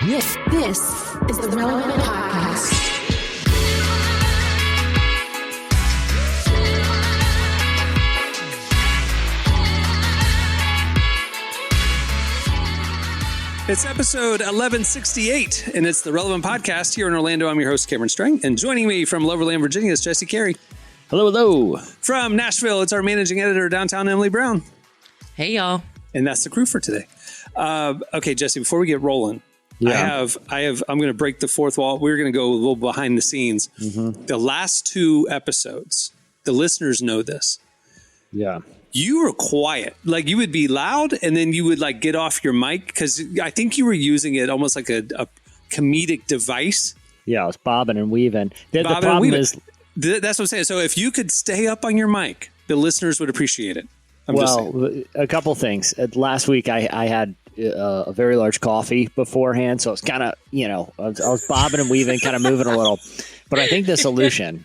This is the Relevant Podcast. It's episode 1168, and it's the Relevant Podcast here in Orlando. I'm your host, Cameron Strang, and joining me from Loverland, Virginia is Jesse Carey. Hello, hello. From Nashville, it's our managing editor, downtown Emily Brown. Hey, y'all. And that's the crew for today. Okay, Jesse, before we get rolling, I'm going to break the fourth wall. We're going to go a little behind the scenes. Mm-hmm. The last two episodes, the listeners know this. Yeah. You were quiet. Like, you would be loud and then you would like get off your mic because I think you were using it almost like a comedic device. Yeah, I was bobbing and weaving. The problem is... That's what I'm saying. So if you could stay up on your mic, the listeners would appreciate it. A couple things. Last week I had a very large coffee beforehand, so it's kind of, I was bobbing and weaving, kind of moving a little. But I think the solution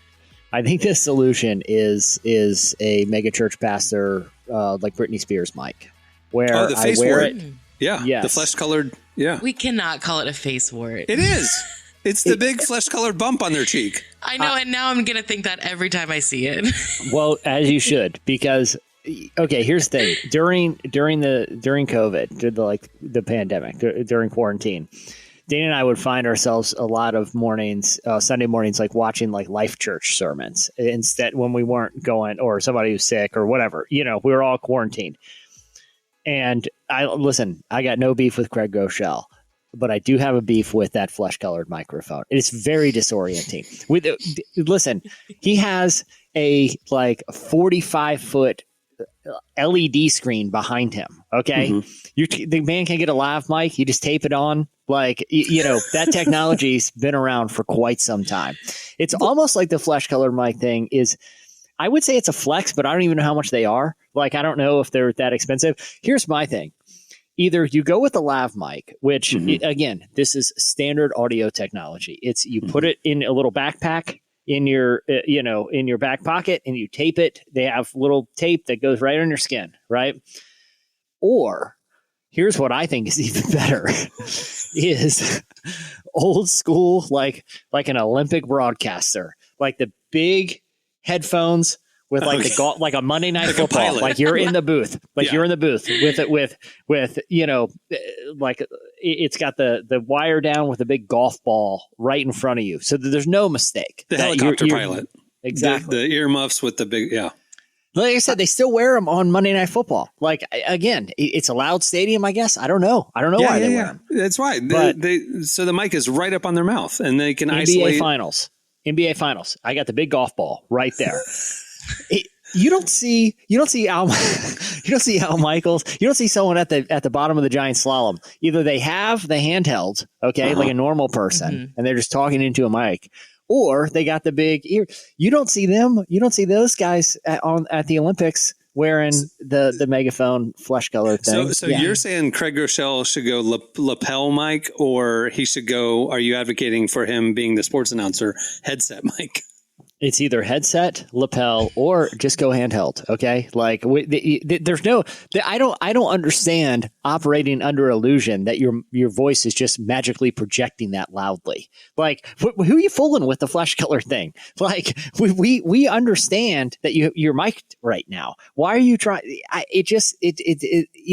is a mega church pastor like Britney Spears mic, where the face I wear wart. it. Yeah, yes. The flesh-colored. Yeah, we cannot call it a face wart. It is. It's the big flesh-colored bump on their cheek. I know, and now I'm gonna think that every time I see it. Well, as you should, because okay, here's the thing: during COVID, the pandemic, during quarantine, Dana and I would find ourselves a lot of mornings, Sunday mornings, like watching like Life Church sermons instead when we weren't going, or somebody was sick or whatever. We were all quarantined. And I got no beef with Craig Groeschel, but I do have a beef with that flesh-colored microphone. It's very disorienting. He has a 45-foot LED screen behind him. Okay. Mm-hmm. The man can get a lav mic. You just tape it on. That technology's been around for quite some time. It's almost like the flesh colored mic thing is, I would say it's a flex, but I don't even know how much they are. I don't know if they're that expensive. Here's my thing. Either you go with the lav mic, which again, this is standard audio technology. It's you put it in a little backpack in your, in your back pocket and you tape it. They have little tape that goes right on your skin, right? Or here's what I think is even better is old school, like an Olympic broadcaster, like the big headphones with like a Monday Night Football, like you're in the booth, you're in the booth with it, with it's got the wire down with a big golf ball right in front of you. So that there's no mistake. The helicopter pilot. Exactly. The earmuffs with the big, yeah. Like I said, they still wear them on Monday Night Football. Again, it's a loud stadium, I guess. I don't know why they wear them. That's right. So the mic is right up on their mouth, and they can isolate. NBA Finals. I got the big golf ball right there. You don't see Al Michaels. You don't see someone at the bottom of the giant slalom. Either they have the handheld, like a normal person, and they're just talking into a mic. Or they got the big ear. You don't see them. You don't see those guys at the Olympics wearing the megaphone flesh colored thing. So you're saying Craig Groeschel should go lapel mic, or he should go? Are you advocating for him being the sports announcer headset mic? It's either headset, lapel, or just go handheld. Okay, there's no. I don't understand operating under illusion that your voice is just magically projecting that loudly. Who are you fooling with the flesh color thing? We understand that you're mic'd right now. Why are you trying? You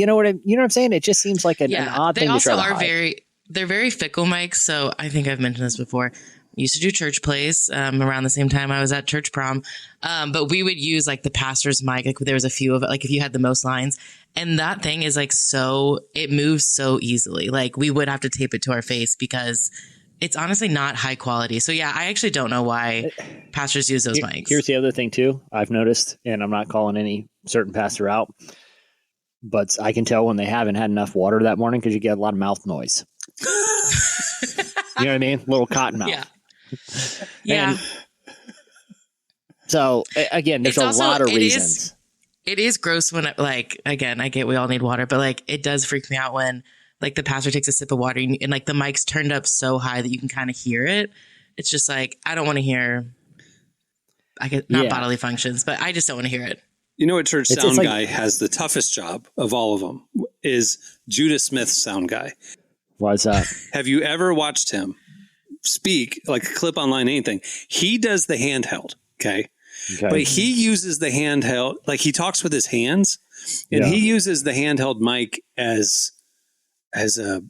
know what I'm saying? It just seems like an odd thing to try to hide. They're very fickle mics. So I think I've mentioned this before. Used to do church plays around the same time I was at church prom. But we would use the pastor's mic. There was a few of it, if you had the most lines. And that thing is it moves so easily. We would have to tape it to our face because it's honestly not high quality. So yeah, I actually don't know why pastors use those mics. Here's the other thing too, I've noticed, and I'm not calling any certain pastor out, but I can tell when they haven't had enough water that morning because you get a lot of mouth noise. You know what I mean? Little cotton mouth. Yeah. Yeah. So again, there's a lot of reasons. It is gross when again, I get we all need water, but it does freak me out when the pastor takes a sip of water and the mic's turned up so high that you can kind of hear it. It's just I don't want to hear. Not bodily functions, but I just don't want to hear it. You know what church sound guy has the toughest job of all of them is Judah Smith's sound guy. Why is that? Have you ever watched him speak, like a clip online, anything? He does the handheld, okay? But he uses the handheld, like he talks with his hands, and he uses the handheld mic as a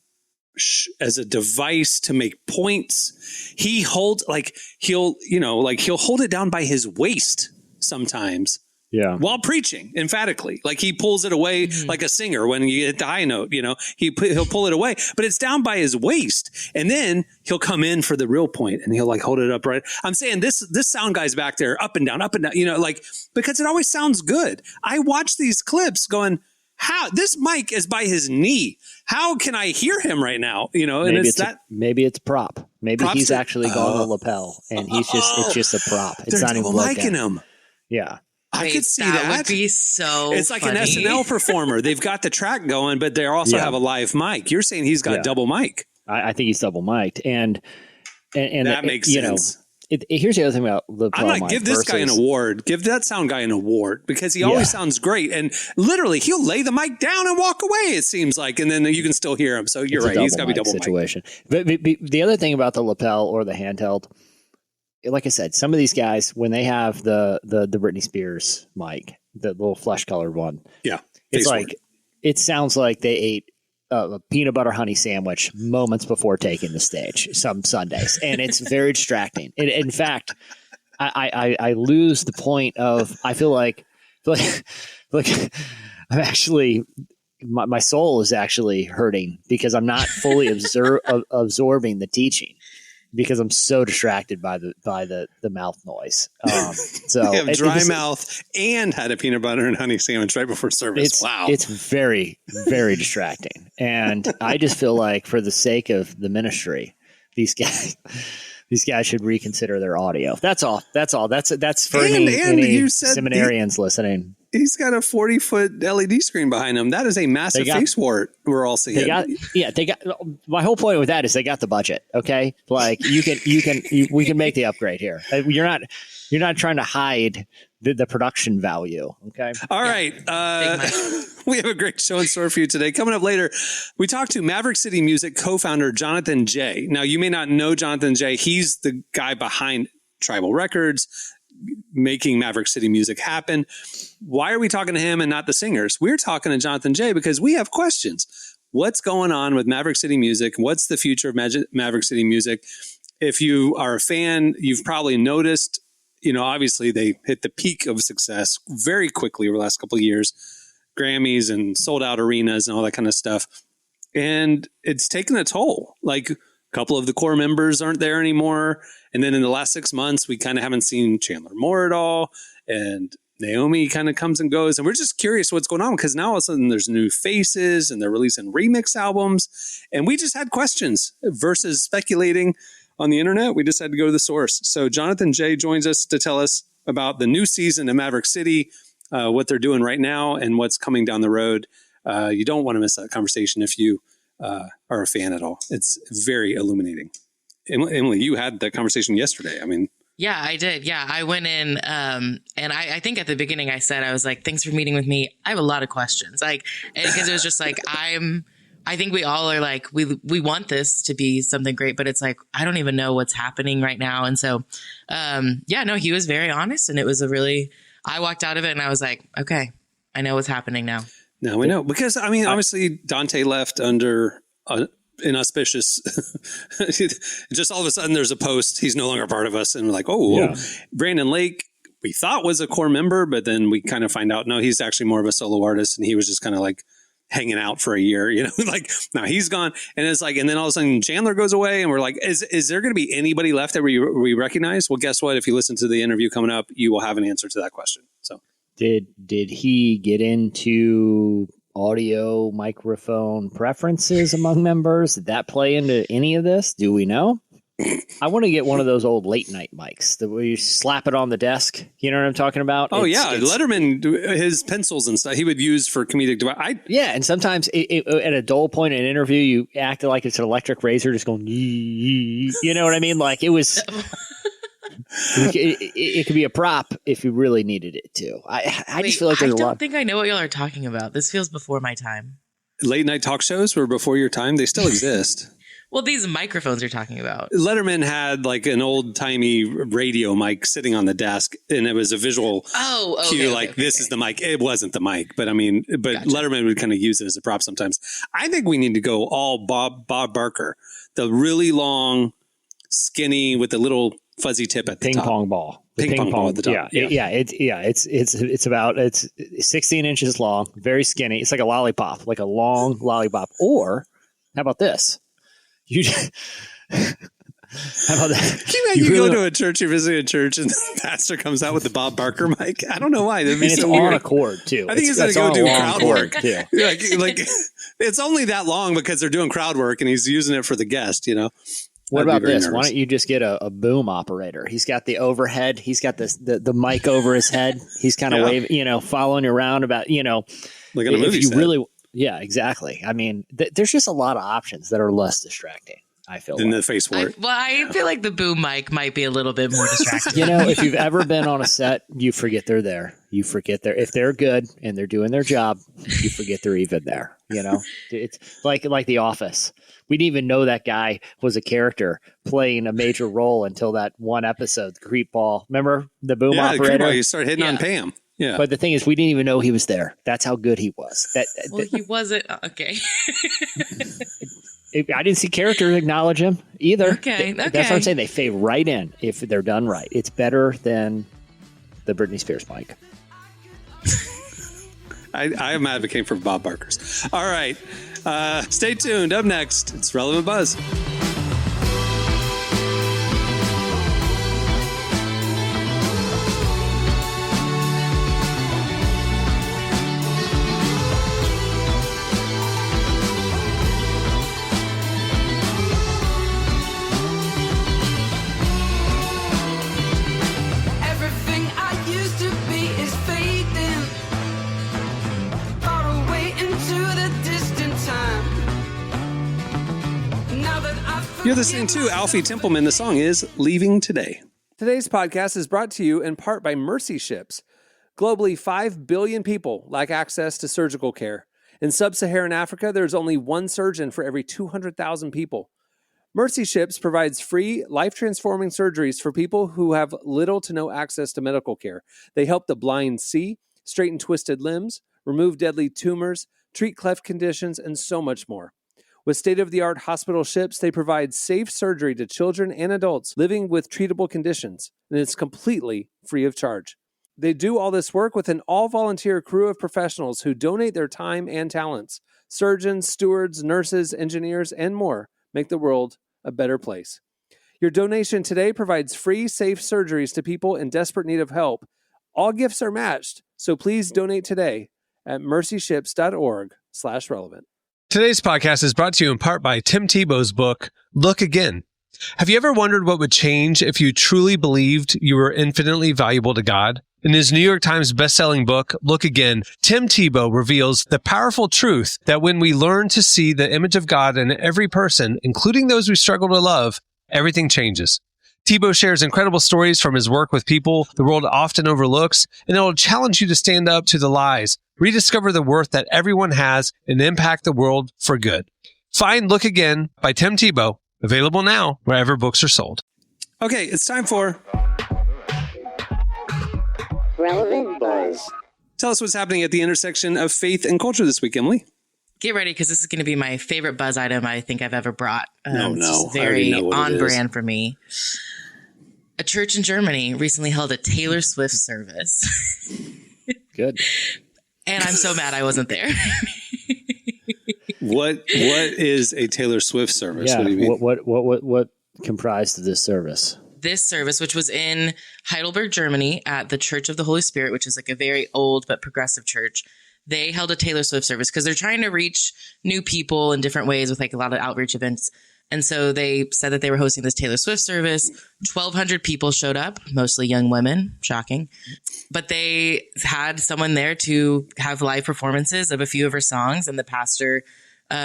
device to make points. He holds he'll hold it down by his waist sometimes. Yeah. While preaching emphatically, like he pulls it away like a singer when you hit the high note, he'll pull it away, but it's down by his waist, and then he'll come in for the real point and he'll like hold it up right. I'm saying this sound guy's back there up and down, because it always sounds good. I watch these clips going, how this mic is by his knee. How can I hear him right now? Maybe it's prop. Maybe he's actually gone the lapel and it's just a prop. It's not even micing him. Yeah. I could see that. That would be so It's like funny. an SNL performer. They've got the track going, but they also have a live mic. You're saying he's got double mic. I think he's double mic'd. And that makes sense. Here's the other thing about the I'm like, give this guy an award. Give that sound guy an award because he always sounds great. And literally, he'll lay the mic down and walk away, it seems like. And then you can still hear him. So you're right. He's got to be double situation. But the other thing about the lapel or the handheld, like I said, some of these guys, when they have the Britney Spears mic, the little flesh colored one, it's like it sounds like they ate a peanut butter honey sandwich moments before taking the stage some Sundays, and it's very distracting. In fact, I lose the point of I feel like I'm actually my soul is actually hurting because I'm not fully absorbing the teaching. Because I'm so distracted by the mouth noise. So you have dry mouth and had a peanut butter and honey sandwich right before service. Wow. It's very, very distracting. And I just feel like for the sake of the ministry, these guys should reconsider their audio. That's all. That's for any seminarians listening. He's got a 40-foot LED screen behind him. That is a massive face wart we're all seeing. They got. My whole point with that is they got the budget. Okay, like we can make the upgrade here. You're not trying to hide the production value. Okay. All right. We have a great show in store for you today. Coming up later, we talked to Maverick City Music co-founder Jonathan J. Now, you may not know Jonathan J. He's the guy behind Tribal Records, making Maverick City Music happen. Why are we talking to him and not the singers? We're talking to Jonathan J. because we have questions. What's going on with Maverick City Music? What's the future of Maverick City Music? If you are a fan, you've probably noticed, obviously they hit the peak of success very quickly over the last couple of years, Grammys and sold out arenas and all that kind of stuff. And it's taken a toll. Like a couple of the core members aren't there anymore. And then in the last 6 months, we kind of haven't seen Chandler Moore at all. And Naomi kind of comes and goes. And we're just curious what's going on because now all of a sudden there's new faces and they're releasing remix albums. And we just had questions versus speculating on the internet. We just had to go to the source. So Jonathan J. joins us to tell us about the new season of Maverick City, what they're doing right now and what's coming down the road. You don't want to miss that conversation if you are a fan at all. It's very illuminating. Emily, you had that conversation yesterday. I mean, yeah, I did. Yeah, I went in and I think at the beginning I said, I was like, thanks for meeting with me. I have a lot of questions, because it was just like, I think we all are like, we want this to be something great, but it's like, I don't even know what's happening right now. And so, he was very honest, and it was I walked out of it and I was like, okay, I know what's happening now. Now we know because obviously Dante left under inauspicious. Just all of a sudden, there's a post. He's no longer part of us, and we're like, Brandon Lake, we thought was a core member, but then we kind of find out no, he's actually more of a solo artist, and he was just kind of like hanging out for a year, like now he's gone, and it's like, and then all of a sudden Chandler goes away, and we're like, is there going to be anybody left that we recognize? Well, guess what? If you listen to the interview coming up, you will have an answer to that question. So, did he get into audio microphone preferences among members? Did that play into any of this? Do we know? I want to get one of those old late night mics that where you slap it on the desk. You know what I'm talking about? Letterman, his pencils and stuff he would use for comedic device. And sometimes at a dull point in an interview, you acted like it's an electric razor just going, you know what I mean? Like it was... It could be a prop if you really needed it to. I just feel like there's a lot. I don't think I know what y'all are talking about. This feels before my time. late night talk shows were before your time. They still exist. Well, these microphones you're talking about. Letterman had like an old timey radio mic sitting on the desk, and it was a visual cue. This is the mic. It wasn't the mic, but gotcha. Letterman would kind of use it as a prop sometimes. I think we need to go all Bob Barker, the really long, skinny with the little fuzzy tip at the ping top. Pong ball. Ping pong ball at the top. It's about 16 inches long, very skinny. It's like a lollipop, like a long lollipop. Or how about this? How about that? Can you imagine you go to a church, you're visiting a church, and the pastor comes out with the Bob Barker mic? I don't know why. That'd be and so it's weird. on a cord too. I think he's going to go do crowd work. Too. like it's only that long because they're doing crowd work, and he's using it for the guest. You know. What about this? Nervous. Why don't you just get a boom operator? He's got the overhead. He's got the mic over his head. He's kind of waving, following you around about, like on a movie set. Yeah, exactly. I mean, there's just a lot of options that are less distracting. I feel in the face for it. I feel like the boom mic might be a little bit more distracting. If you've ever been on a set, you forget they're there. You forget if they're good and they're doing their job, you forget they're even there. It's like The Office. We didn't even know that guy was a character playing a major role until that one episode, the creep ball. Remember the boom operator? You started hitting on Pam. Yeah. But the thing is, we didn't even know he was there. That's how good he was. He wasn't. Okay. I didn't see characters acknowledge him either. Okay. That's what I'm saying. They fade right in if they're done right. It's better than the Britney Spears mic. I am advocating for Bob Barker's. All right. Stay tuned. Up next, it's Relevant Buzz. You're listening to Alfie Templeman. The song is Leaving Today. Today's podcast is brought to you in part by Mercy Ships. Globally, 5 billion people lack access to surgical care. In sub-Saharan Africa, there's only one surgeon for every 200,000 people. Mercy Ships provides free, life-transforming surgeries for people who have little to no access to medical care. They help the blind see, straighten twisted limbs, remove deadly tumors, treat cleft conditions, and so much more. With state-of-the-art hospital ships, they provide safe surgery to children and adults living with treatable conditions, and it's completely free of charge. They do all this work with an all-volunteer crew of professionals who donate their time and talents. Surgeons, stewards, nurses, engineers, and more make the world a better place. Your donation today provides free, safe surgeries to people in desperate need of help. All gifts are matched, so please donate today at mercyships.org/relevant. Today's podcast is brought to you in part by Tim Tebow's book, Look Again. Have you ever wondered what would change if you truly believed you were infinitely valuable to God? In his New York Times bestselling book, Look Again, Tim Tebow reveals the powerful truth that when we learn to see the image of God in every person, including those we struggle to love, everything changes. Tebow shares incredible stories from his work with people the world often overlooks, and it will challenge you to stand up to the lies, rediscover the worth that everyone has, and impact the world for good. Find Look Again by Tim Tebow, available now wherever books are sold. Okay, it's time for Relevant Buzz. Tell us what's happening at the intersection of faith and culture this week, Emily. Get ready, because this is going to be my favorite buzz item I think I've ever brought. No. It's very on brand for me. A church in Germany recently held a Taylor Swift service. Good. And I'm so mad I wasn't there. What is a Taylor Swift service? Yeah, what do you mean? What comprised of this service? This service, which was in Heidelberg, Germany, at the Church of the Holy Spirit, which is like a very old but progressive church. They held a Taylor Swift service because they're trying to reach new people in different ways with like a lot of outreach events. And so they said that they were hosting this Taylor Swift service. 1,200 people showed up, mostly young women. Shocking. But they had someone there to have live performances of a few of her songs. And the pastor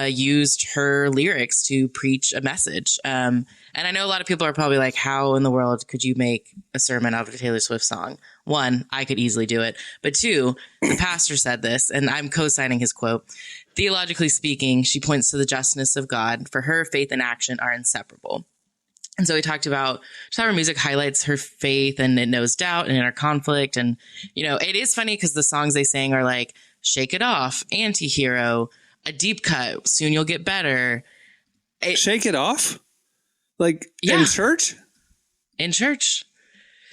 used her lyrics to preach a message. And I know a lot of people are probably like, how in the world could you make a sermon out of a Taylor Swift song? One, I could easily do it. But two, the pastor said this, and I'm co-signing his quote. Theologically speaking, she points to the justness of God. For her, faith and action are inseparable. And so we talked about just how her music highlights her faith and it knows doubt and inner conflict. And, it is funny because the songs they sang are like Shake It Off, Anti-Hero, A Deep Cut, Soon You'll Get Better. Shake It Off? Like Yeah. in church? In church.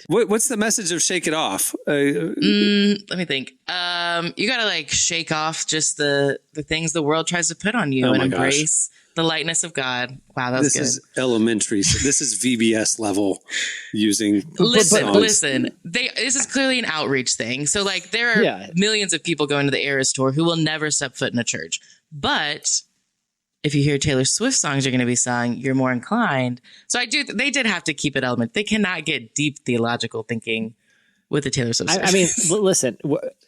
What's the message of Shake It Off? Let me think. You got to like shake off just the things the world tries to put on you and embrace the lightness of God. Wow, that was good. This is elementary. So this is VBS level using. Listen. This is clearly an outreach thing. So like there are millions of people going to the Eras Tour who will never step foot in a church. But if you hear Taylor Swift songs are going to be sung, you're more inclined. So they did have to keep it element. They cannot get deep theological thinking with the Taylor Swift. I mean, listen,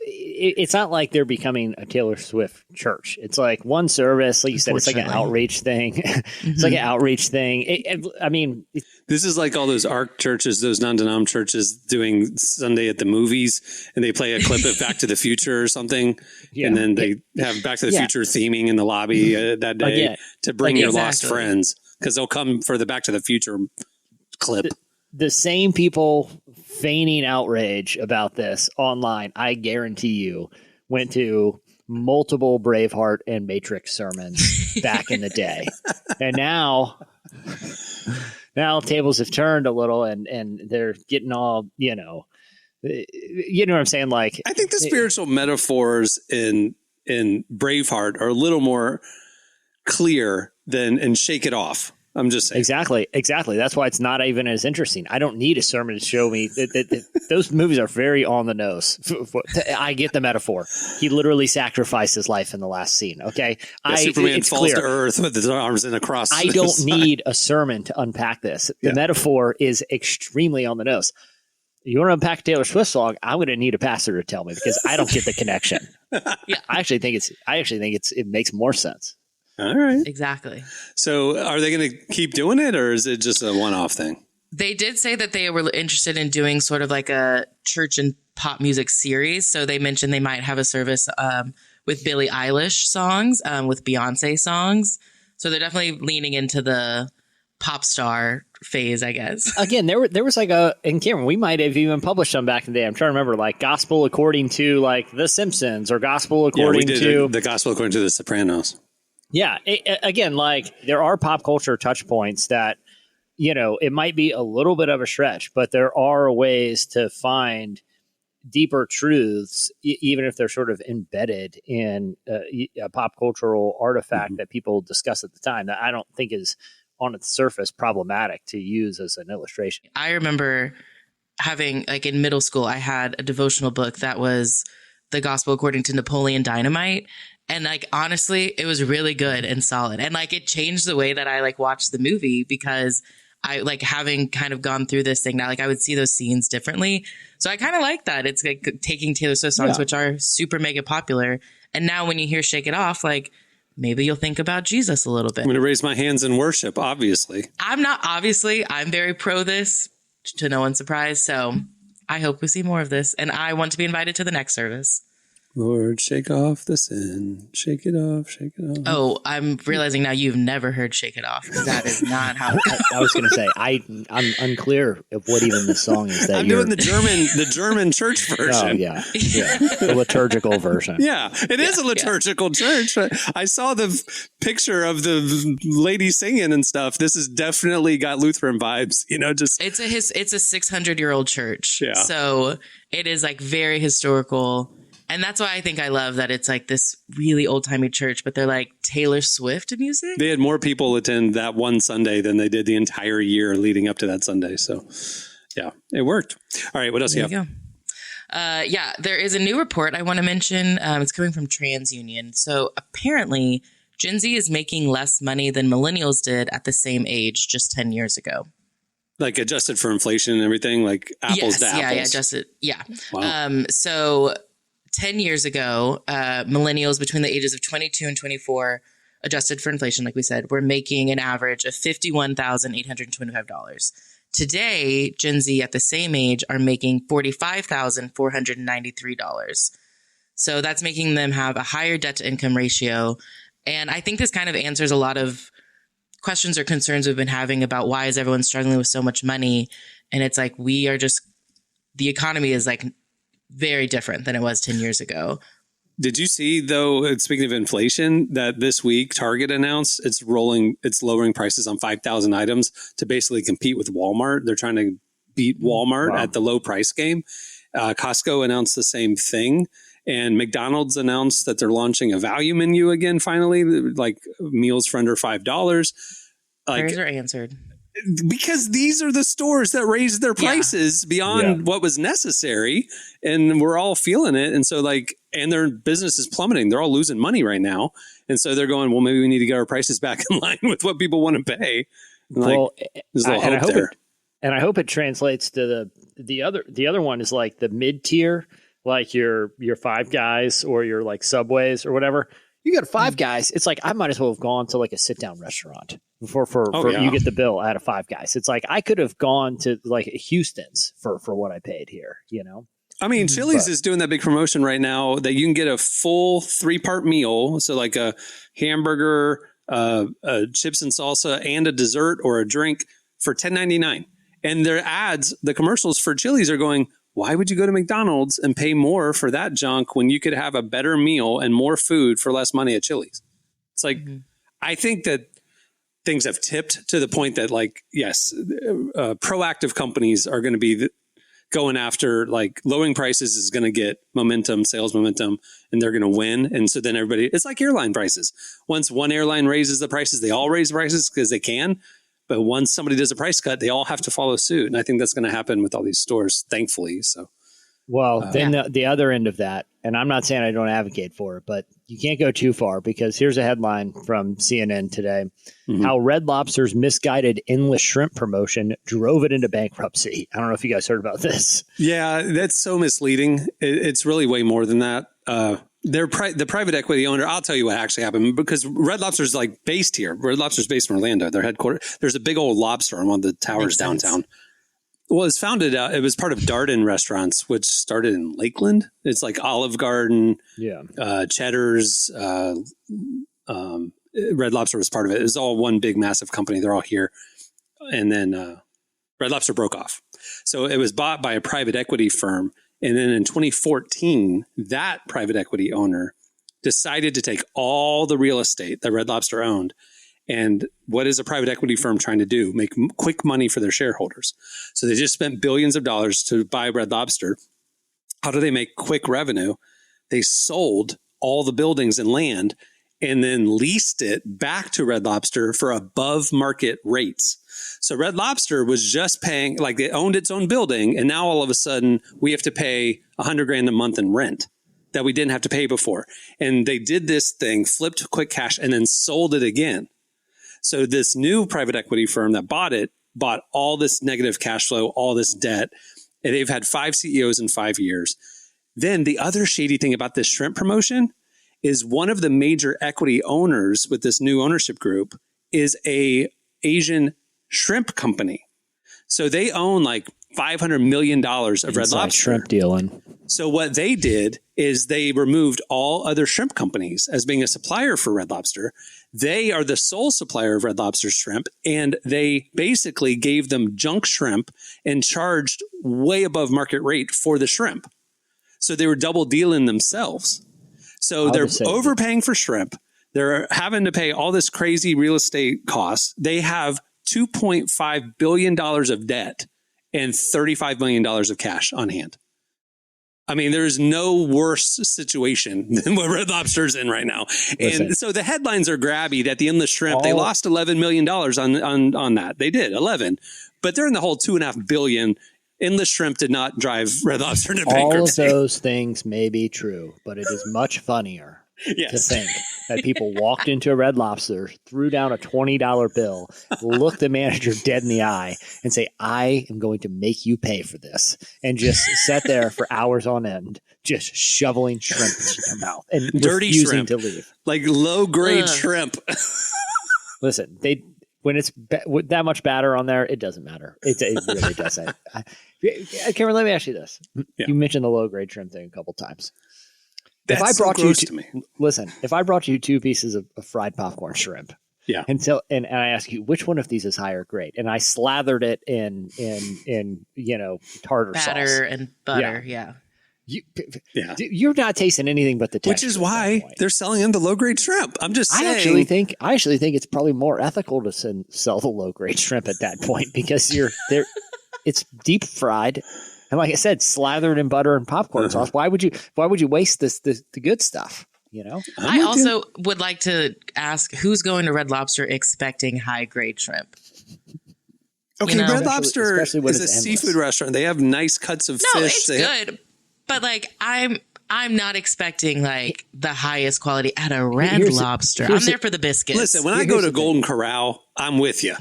it's not like they're becoming a Taylor Swift church. It's like one service, like you said, it's like an outreach thing. It's like an outreach thing. This is like all those ARC churches, those non-denom churches doing Sunday at the movies, and they play a clip of Back to the Future or something, and then they have Back to the Future theming in the lobby that day to bring your lost friends, because they'll come for the Back to the Future clip. The same people feigning outrage about this online, I guarantee you, went to multiple Braveheart and Matrix sermons back in the day. And now tables have turned a little and they're getting all, you know what I'm saying? Like, I think the spiritual metaphors in Braveheart are a little more clear than in Shake It Off. I'm just saying. Exactly. That's why it's not even as interesting. I don't need a sermon to show me that those movies are very on the nose. I get the metaphor. He literally sacrificed his life in the last scene. Okay. Superman falls to earth with his arms in a cross. I don't need a sermon to unpack this. The metaphor is extremely on the nose. You want to unpack a Taylor Swift song? I'm going to need a pastor to tell me because I don't get the connection. I actually think it makes more sense. All right. Exactly. So are they going to keep doing it, or is it just a one-off thing? They did say that they were interested in doing sort of like a church and pop music series. So they mentioned they might have a service with Billie Eilish songs, with Beyonce songs. So they're definitely leaning into the pop star phase, I guess. Again, there was like and Cameron, we might have even published some back in the day. I'm trying to remember, like Gospel According to like The Simpsons or Gospel According to the Gospel According to The Sopranos. Yeah. Again, like there are pop culture touch points that, it might be a little bit of a stretch, but there are ways to find deeper truths, even if they're sort of embedded in a pop cultural artifact that people discuss at the time that I don't think is on its surface problematic to use as an illustration. I remember having, like in middle school, I had a devotional book that was the Gospel According to Napoleon Dynamite. And like, honestly, it was really good and solid. And like, it changed the way that I like watched the movie because I like having kind of gone through this thing now, like I would see those scenes differently. So I kind of like that. It's like taking Taylor Swift songs, which are super mega popular. And now when you hear Shake It Off, like maybe you'll think about Jesus a little bit. I'm going to raise my hands in worship, obviously. I'm very pro this, to no one's surprise. So I hope we see more of this. And I want to be invited to the next service. Lord, shake off the sin. Shake it off, shake it off. Oh, I'm realizing now you've never heard Shake It Off. That is not how I was going to say, I'm unclear of what even the song is. I'm doing the German church version. Oh, yeah. The liturgical version. Yeah, it is a liturgical church. I saw the picture of the lady singing and stuff. This has definitely got Lutheran vibes, It's a 600-year-old church. Yeah. So it is like very historical. And that's why I think I love that it's like this really old-timey church, but they're like Taylor Swift music. They had more people attend that one Sunday than they did the entire year leading up to that Sunday. So, yeah, it worked. All right, what else do you have? There is a new report I want to mention. It's coming from TransUnion. So apparently, Gen Z is making less money than millennials did at the same age just 10 years ago. Like adjusted for inflation and everything, like apples to apples? Yeah, adjusted. Yeah. Wow. So 10 years ago, millennials between the ages of 22 and 24 adjusted for inflation, like we said, were making an average of $51,825. Today, Gen Z at the same age are making $45,493. So that's making them have a higher debt to income ratio. And I think this kind of answers a lot of questions or concerns we've been having about why is everyone struggling with so much money. And it's like, the economy is like very different than it was 10 years ago. Did you see, though, speaking of inflation, that this week Target announced it's lowering prices on 5,000 items to basically compete with Walmart. They're trying to beat Walmart at the low price game. Costco announced the same thing. And McDonald's announced that they're launching a value menu again, finally, like meals for under $5. Prayers are answered. Because these are the stores that raised their prices beyond what was necessary, and we're all feeling it. And so and their business is plummeting. They're all losing money right now. And so they're going, well, maybe we need to get our prices back in line with what people want to pay. And there's a little hope there. And I hope it translates to the other one is like the mid tier, like your Five Guys or your like Subways or whatever. You go to Five Guys, it's like I might as well have gone to like a sit down restaurant for you get the bill at a Five Guys. It's like I could have gone to like Houston's for what I paid here, you know? I mean, Chili's is doing that big promotion right now that you can get a full 3-part meal. So like a hamburger, chips and salsa, and a dessert or a drink for $10.99. And their ads, the commercials for Chili's are going, why would you go to McDonald's and pay more for that junk when you could have a better meal and more food for less money at Chili's? It's like, I think that things have tipped to the point that yes, proactive companies are going to be going after lowering prices is going to get momentum, sales momentum, and they're going to win. And so then everybody, it's like airline prices. Once one airline raises the prices, they all raise prices because they can. But once somebody does a price cut, they all have to follow suit. And I think that's going to happen with all these stores, thankfully. So, well, then the other end of that, and I'm not saying I don't advocate for it, but you can't go too far because here's a headline from CNN today. How Red Lobster's misguided endless shrimp promotion drove it into bankruptcy. I don't know if you guys heard about this. Yeah, that's so misleading. It's really way more than that. The private equity owner, I'll tell you what actually happened because Red Lobster's based here. Red Lobster's based in Orlando. Their headquarters. There's a big old lobster on one of the towers downtown. Well, it's founded it was part of Darden Restaurants, which started in Lakeland. It's like Olive Garden, Cheddar's, Red Lobster was part of it. It was all one big massive company. They're all here. And then Red Lobster broke off. So it was bought by a private equity firm. And then in 2014, that private equity owner decided to take all the real estate that Red Lobster owned. And what is a private equity firm trying to do? Make quick money for their shareholders. So they just spent billions of dollars to buy Red Lobster. How do they make quick revenue? They sold all the buildings and land and then leased it back to Red Lobster for above market rates. So Red Lobster was just paying, they owned its own building. And now all of a sudden we have to pay $100,000 a month in rent that we didn't have to pay before. And they did this thing, flipped quick cash, and then sold it again. So this new private equity firm that bought it, bought all this negative cash flow, all this debt, and they've had 5 CEOs in 5 years. Then the other shady thing about this shrimp promotion is one of the major equity owners with this new ownership group is a Asian shrimp company. So they own $500 million of Red Lobster. Shrimp dealing. So what they did is they removed all other shrimp companies as being a supplier for Red Lobster. They are the sole supplier of Red Lobster shrimp, and they basically gave them junk shrimp and charged way above market rate for the shrimp. So they were double dealing themselves. So they're overpaying for shrimp. They're having to pay all this crazy real estate costs. They have $2.5 billion of debt and $35 million of cash on hand. I mean, there's no worse situation than what Red Lobster's in right now. And so the headlines are grabby that the endless shrimp, they lost $11 million on that. They did 11, but they're in the whole $2.5 billion. Endless shrimp did not drive Red Lobster into bankruptcy. All of those things may be true, but it is much funnier to think that people walked into a Red Lobster, threw down a $20 bill, looked the manager dead in the eye, and say, "I am going to make you pay for this," and just sat there for hours on end, just shoveling shrimp into their mouth and dirty refusing shrimp to leave. like low grade shrimp. Listen, when it's with that much batter on there, it doesn't matter. It really doesn't. Cameron, let me ask you this: You mentioned the low grade shrimp thing a couple times. That's if I brought so gross to me. Listen, if I brought you 2 pieces of fried popcorn shrimp, and I ask you which one of these is higher grade, and I slathered it in tartar batter sauce and butter, you're not tasting anything but the texture. Which is why they're selling them the low grade shrimp. I'm just saying. I actually think it's probably more ethical to sell the low grade shrimp at that point because it's deep fried. And like I said, slathered in butter and popcorn sauce. Why would you waste the good stuff? I also would like to ask who's going to Red Lobster expecting high grade shrimp. Okay, Red Lobster is a endless seafood restaurant. They have nice cuts of No, fish. it's good, but like I'm not expecting like the highest quality at a Red Lobster. I'm there for the biscuits. Listen, when I go to Golden Corral, I'm with you.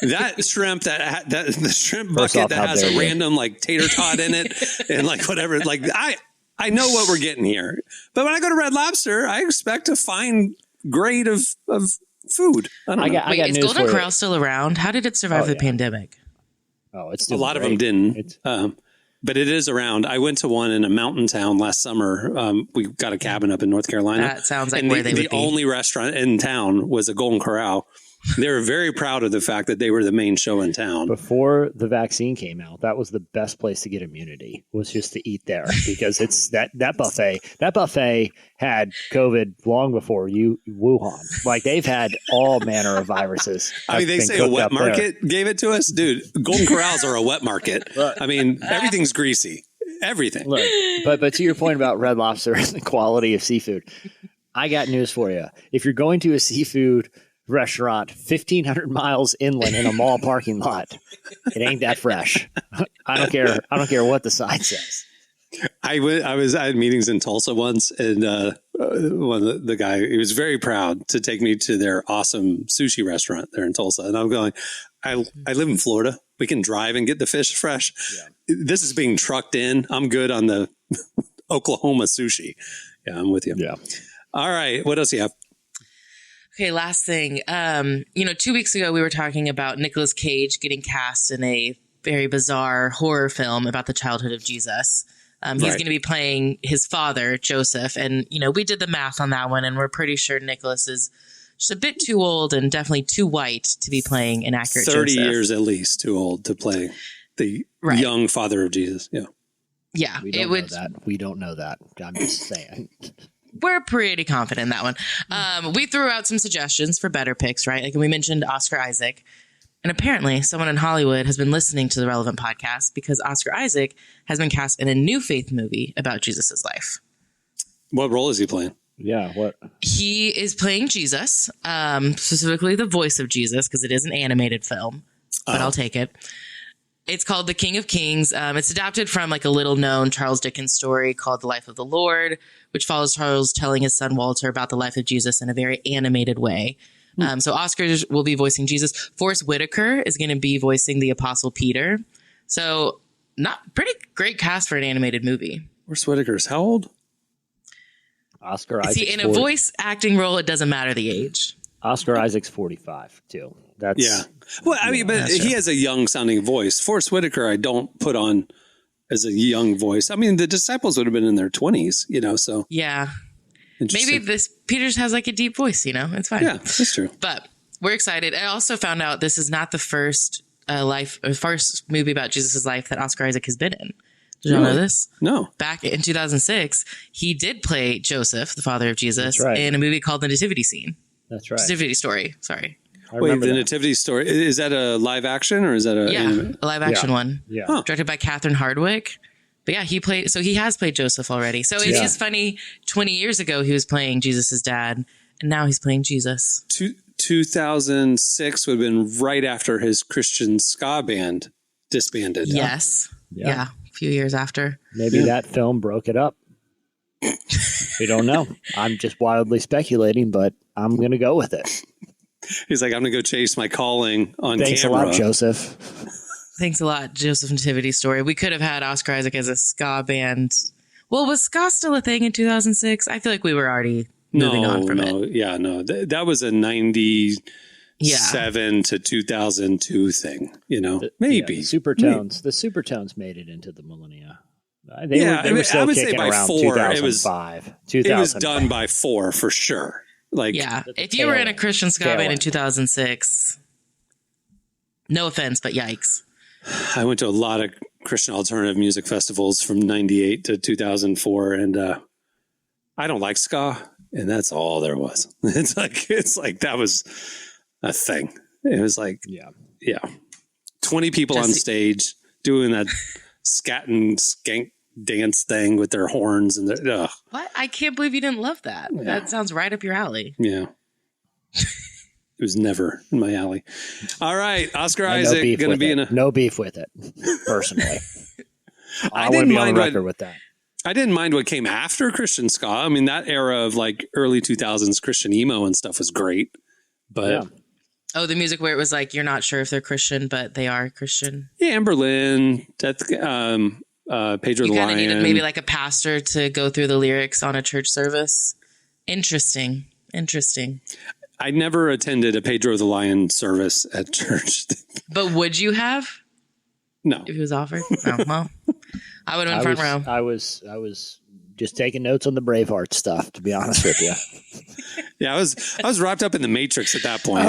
That shrimp, the shrimp bucket that has a random like tater tot in it and like whatever. Like I know what we're getting here. But when I go to Red Lobster, I expect a fine grade of food. I don't know. Wait, is Golden Corral still around? How did it survive the pandemic? Oh, it's a lot of them didn't. But it is around. I went to one in a mountain town last summer. We got a cabin up in North Carolina. That sounds like where they would be. The only restaurant in town was a Golden Corral. They were very proud of the fact that they were the main show in town. Before the vaccine came out, that was the best place to get immunity, was just to eat there, because it's that buffet. That buffet had COVID long before Wuhan. Like, they've had all manner of viruses. I mean, they say a wet market gave it to us. Dude, Golden Corrals are a wet market. I mean, everything's greasy. Everything. Look, but to your point about Red Lobster and the quality of seafood, I got news for you. If you're going to a seafood restaurant 1,500 miles inland in a mall parking lot, it ain't that fresh. I don't care what the sign says. I had meetings in Tulsa once, and the guy, he was very proud to take me to their awesome sushi restaurant there in Tulsa. And I'm going, I live in Florida. We can drive and get the fish fresh. Yeah. This is being trucked in. I'm good on the Oklahoma sushi. Yeah, I'm with you. Yeah. All right. What else do you have? Okay, last thing. 2 weeks ago, we were talking about Nicolas Cage getting cast in a very bizarre horror film about the childhood of Jesus. He's going to be playing his father, Joseph. And, we did the math on that one, and we're pretty sure Nicholas is just a bit too old and definitely too white to be playing an accurate 30 Joseph. years at least too old to play the young father of Jesus. Yeah. Yeah. We don't know that. I'm just saying. We're pretty confident in that one. We threw out some suggestions for better picks, right? Like we mentioned Oscar Isaac. And apparently someone in Hollywood has been listening to the Relevant podcast because Oscar Isaac has been cast in a new faith movie about Jesus' life. What role is he playing? Yeah, what? He is playing Jesus, specifically the voice of Jesus, because it is an animated film, but I'll take it. It's called The King of Kings. It's adapted from like a little known Charles Dickens story called The Life of the Lord, which follows Charles telling his son Walter about the life of Jesus in a very animated way. So Oscar will be voicing Jesus. Forrest Whitaker is going to be voicing the Apostle Peter. So not pretty great cast for an animated movie. Forrest Whitaker's how old? Oscar Isaac's See, in a voice acting role, it doesn't matter the age. Oscar Isaac's 45 too. That's Well, I mean, but he has a young sounding voice. Forrest Whitaker, I don't put on as a young voice. I mean, the disciples would have been in their 20s, so. Yeah. Maybe this Peters has like a deep voice, it's fine. Yeah, that's true. But we're excited. I also found out this is not the first first movie about Jesus' life that Oscar Isaac has been in. Did you know this? No. Back in 2006, he did play Joseph, the father of Jesus, in a movie called The Nativity Scene. That's right. Nativity Story. Sorry. Wait, the Nativity Story. Is that a live action or is that a live action one? Yeah. Huh. Directed by Catherine Hardwicke. But yeah, he has played Joseph already. So it is funny. 20 years ago, he was playing Jesus' dad, and now he's playing Jesus. 2006 would have been right after his Christian ska band disbanded. Yes. Yeah. A few years after. Maybe that film broke it up. We don't know. I'm just wildly speculating, but I'm going to go with it. He's like, I'm going to go chase my calling on Thanks camera. a lot, Joseph. Thanks a lot, Joseph Nativity Story. We could have had Oscar Isaac as a ska band. Well, was ska still a thing in 2006? I feel like we were already moving on from it. Yeah, no. That was a 97 to 2002 thing, maybe. Yeah, the Supertones made it into the millennia. They were still I would kicking say by around 4. 2005. It was done by 4 for sure. Like, yeah, if you were in a Christian ska band in 2006, no offense, but yikes. I went to a lot of Christian alternative music festivals from 98 to 2004, and I don't like ska, and that's all there was. It's like that was a thing. It was like, yeah. 20 people on stage doing that scat and skank dance thing with their horns and their, What? I can't believe you didn't love that. Yeah. That sounds right up your alley. Yeah. It was never in my alley. All right, Oscar Isaac going to be in a no beef with it, personally. I want to be on the record with that. I didn't mind what came after Christian ska. I mean, that era of like early 2000s Christian emo and stuff was great, but the music where it was like you're not sure if they're Christian, but they are Christian. Yeah, Anne Boleyn, Pedro the Lion. Needed maybe like a pastor to go through the lyrics on a church service. Interesting. I never attended a Pedro the Lion service at church. But would you have? No. If he was offered? No. Well, I would have been front row. I was just taking notes on the Braveheart stuff, to be honest with you. Yeah, I was wrapped up in the Matrix at that point.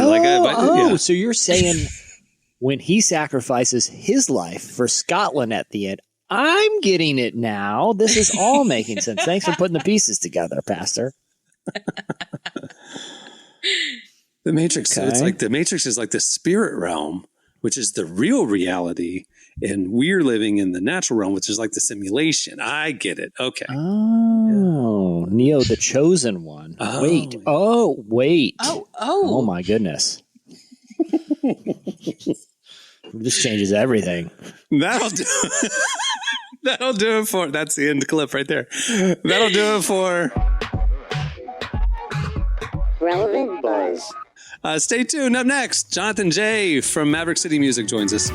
So you're saying when he sacrifices his life for Scotland at the end, I'm getting it now. This is all making sense. Thanks for putting the pieces together, Pastor. The Matrix. Okay. It's like the Matrix is like the spirit realm, which is the real reality, and we're living in the natural realm, which is like the simulation. I get it. Okay. Oh, yeah. Neo, the chosen one. Oh. Wait. Oh my goodness. This changes everything. That'll do. That'll do it for. That's the end clip right there. That'll do it for Relevant Buzz. Stay tuned. Up next, Jonathan J. from Maverick City Music joins us.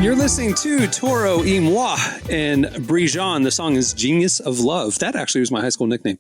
You're listening to Toro y Moi and Brijan. The song is Genius of Love. That actually was my high school nickname.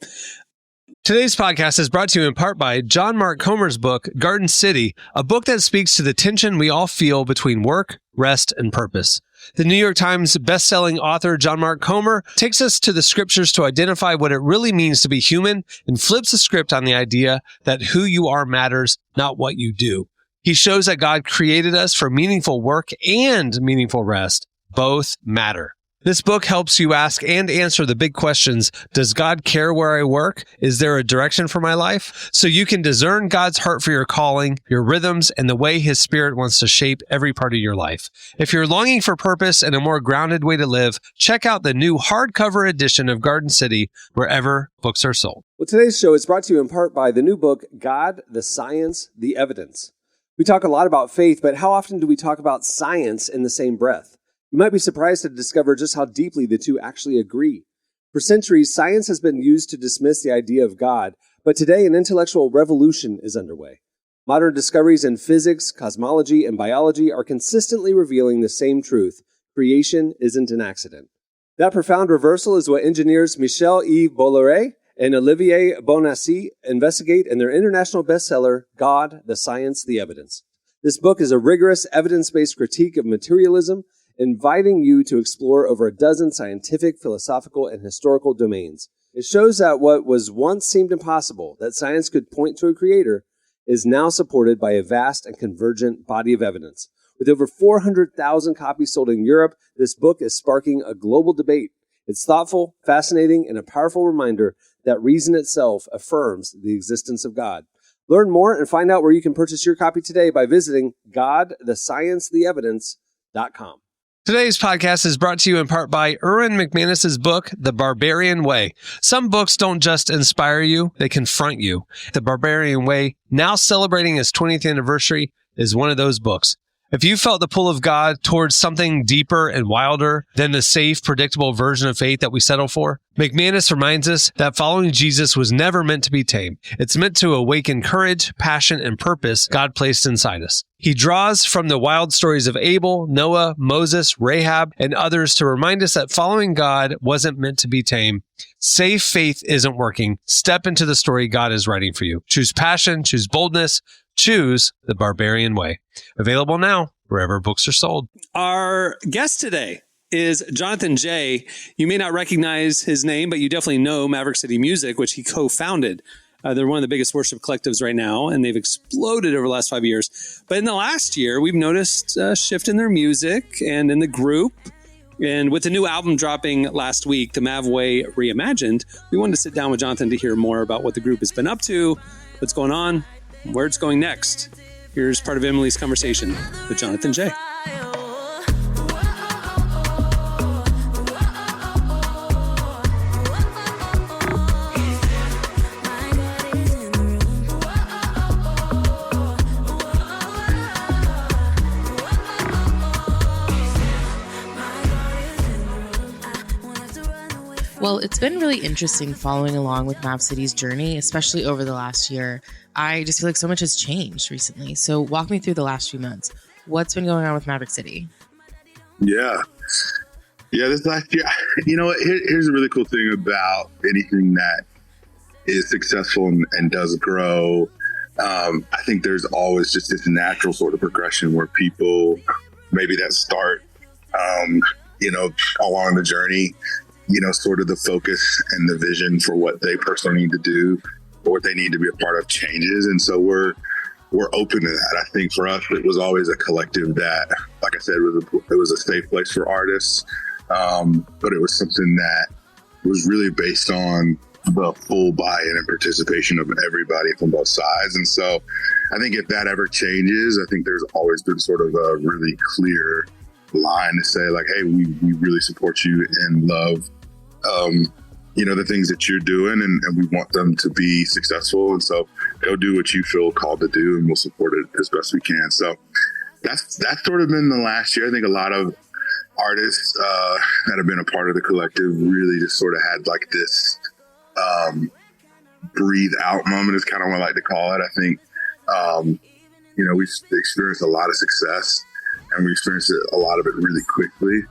Today's podcast is brought to you in part by John Mark Comer's book, Garden City, a book that speaks to the tension we all feel between work, rest, and purpose. The New York Times bestselling author John Mark Comer takes us to the scriptures to identify what it really means to be human and flips the script on the idea that who you are matters, not what you do. He shows that God created us for meaningful work and meaningful rest. Both matter. This book helps you ask and answer the big questions. Does God care where I work? Is there a direction for my life? So you can discern God's heart for your calling, your rhythms, and the way His Spirit wants to shape every part of your life. If you're longing for purpose and a more grounded way to live, check out the new hardcover edition of Garden City wherever books are sold. Well, today's show is brought to you in part by the new book, God, the Science, the Evidence. We talk a lot about faith, but how often do we talk about science in the same breath? You might be surprised to discover just how deeply the two actually agree. For centuries, science has been used to dismiss the idea of God, but today an intellectual revolution is underway. Modern discoveries in physics, cosmology, and biology are consistently revealing the same truth: creation isn't an accident. That profound reversal is what engineers Michel-Yves Bolloré and Olivier Bonassi investigate in their international bestseller, God, the Science, the Evidence. This book is a rigorous, evidence-based critique of materialism, inviting you to explore over a dozen scientific, philosophical, and historical domains. It shows that what was once seemed impossible, that science could point to a creator, is now supported by a vast and convergent body of evidence. With over 400,000 copies sold in Europe, this book is sparking a global debate. It's thoughtful, fascinating, and a powerful reminder that reason itself affirms the existence of God. Learn more and find out where you can purchase your copy today by visiting godthesciencetheevidence.com. Today's podcast is brought to you in part by Erwin McManus's book, The Barbarian Way. Some books don't just inspire you, they confront you. The Barbarian Way, now celebrating its 20th anniversary, is one of those books. If you felt the pull of God towards something deeper and wilder than the safe, predictable version of faith that we settle for, McManus reminds us that following Jesus was never meant to be tame. It's meant to awaken courage, passion, and purpose God placed inside us. He draws from the wild stories of Abel, Noah, Moses, Rahab, and others to remind us that following God wasn't meant to be tame. Safe faith isn't working. Step into the story God is writing for you. Choose passion, choose boldness, choose the Barbarian Way. Available now wherever books are sold. Our guest today is Jonathan J. You may not recognize his name, but you definitely know Maverick City Music, which he co-founded. They're one of the biggest worship collectives right now, and they've exploded over the last 5 years. But in the last year, we've noticed a shift in their music and in the group. And with the new album dropping last week, The Mav Way Reimagined, we wanted to sit down with Jonathan to hear more about what the group has been up to, what's going on, where it's going next. Here's part of Emily's conversation with Jonathan J. Well, it's been really interesting following along with Mav City's journey, especially over the last year. I just feel like so much has changed recently. So walk me through the last few months. What's been going on with Maverick City? Yeah, this last year, you know what? Here's a really cool thing about anything that is successful and does grow. I think there's always just this natural sort of progression where people maybe that start, along the journey, sort of the focus and the vision for what they personally need to do or what they need to be a part of changes. And so we're open to that. I think for us, it was always a collective that, like I said, it was a safe place for artists. But it was something that was really based on the full buy-in and participation of everybody from both sides. And so I think if that ever changes, I think there's always been sort of a really clear line to say like, hey, we really support you and love the things that you're doing and we want them to be successful. And so go do what you feel called to do and we'll support it as best we can. So that's sort of been the last year. I think a lot of artists that have been a part of the collective really just sort of had like this breathe out moment is kind of what I like to call it. I think, we've experienced a lot of success and we experienced a lot of it really quickly.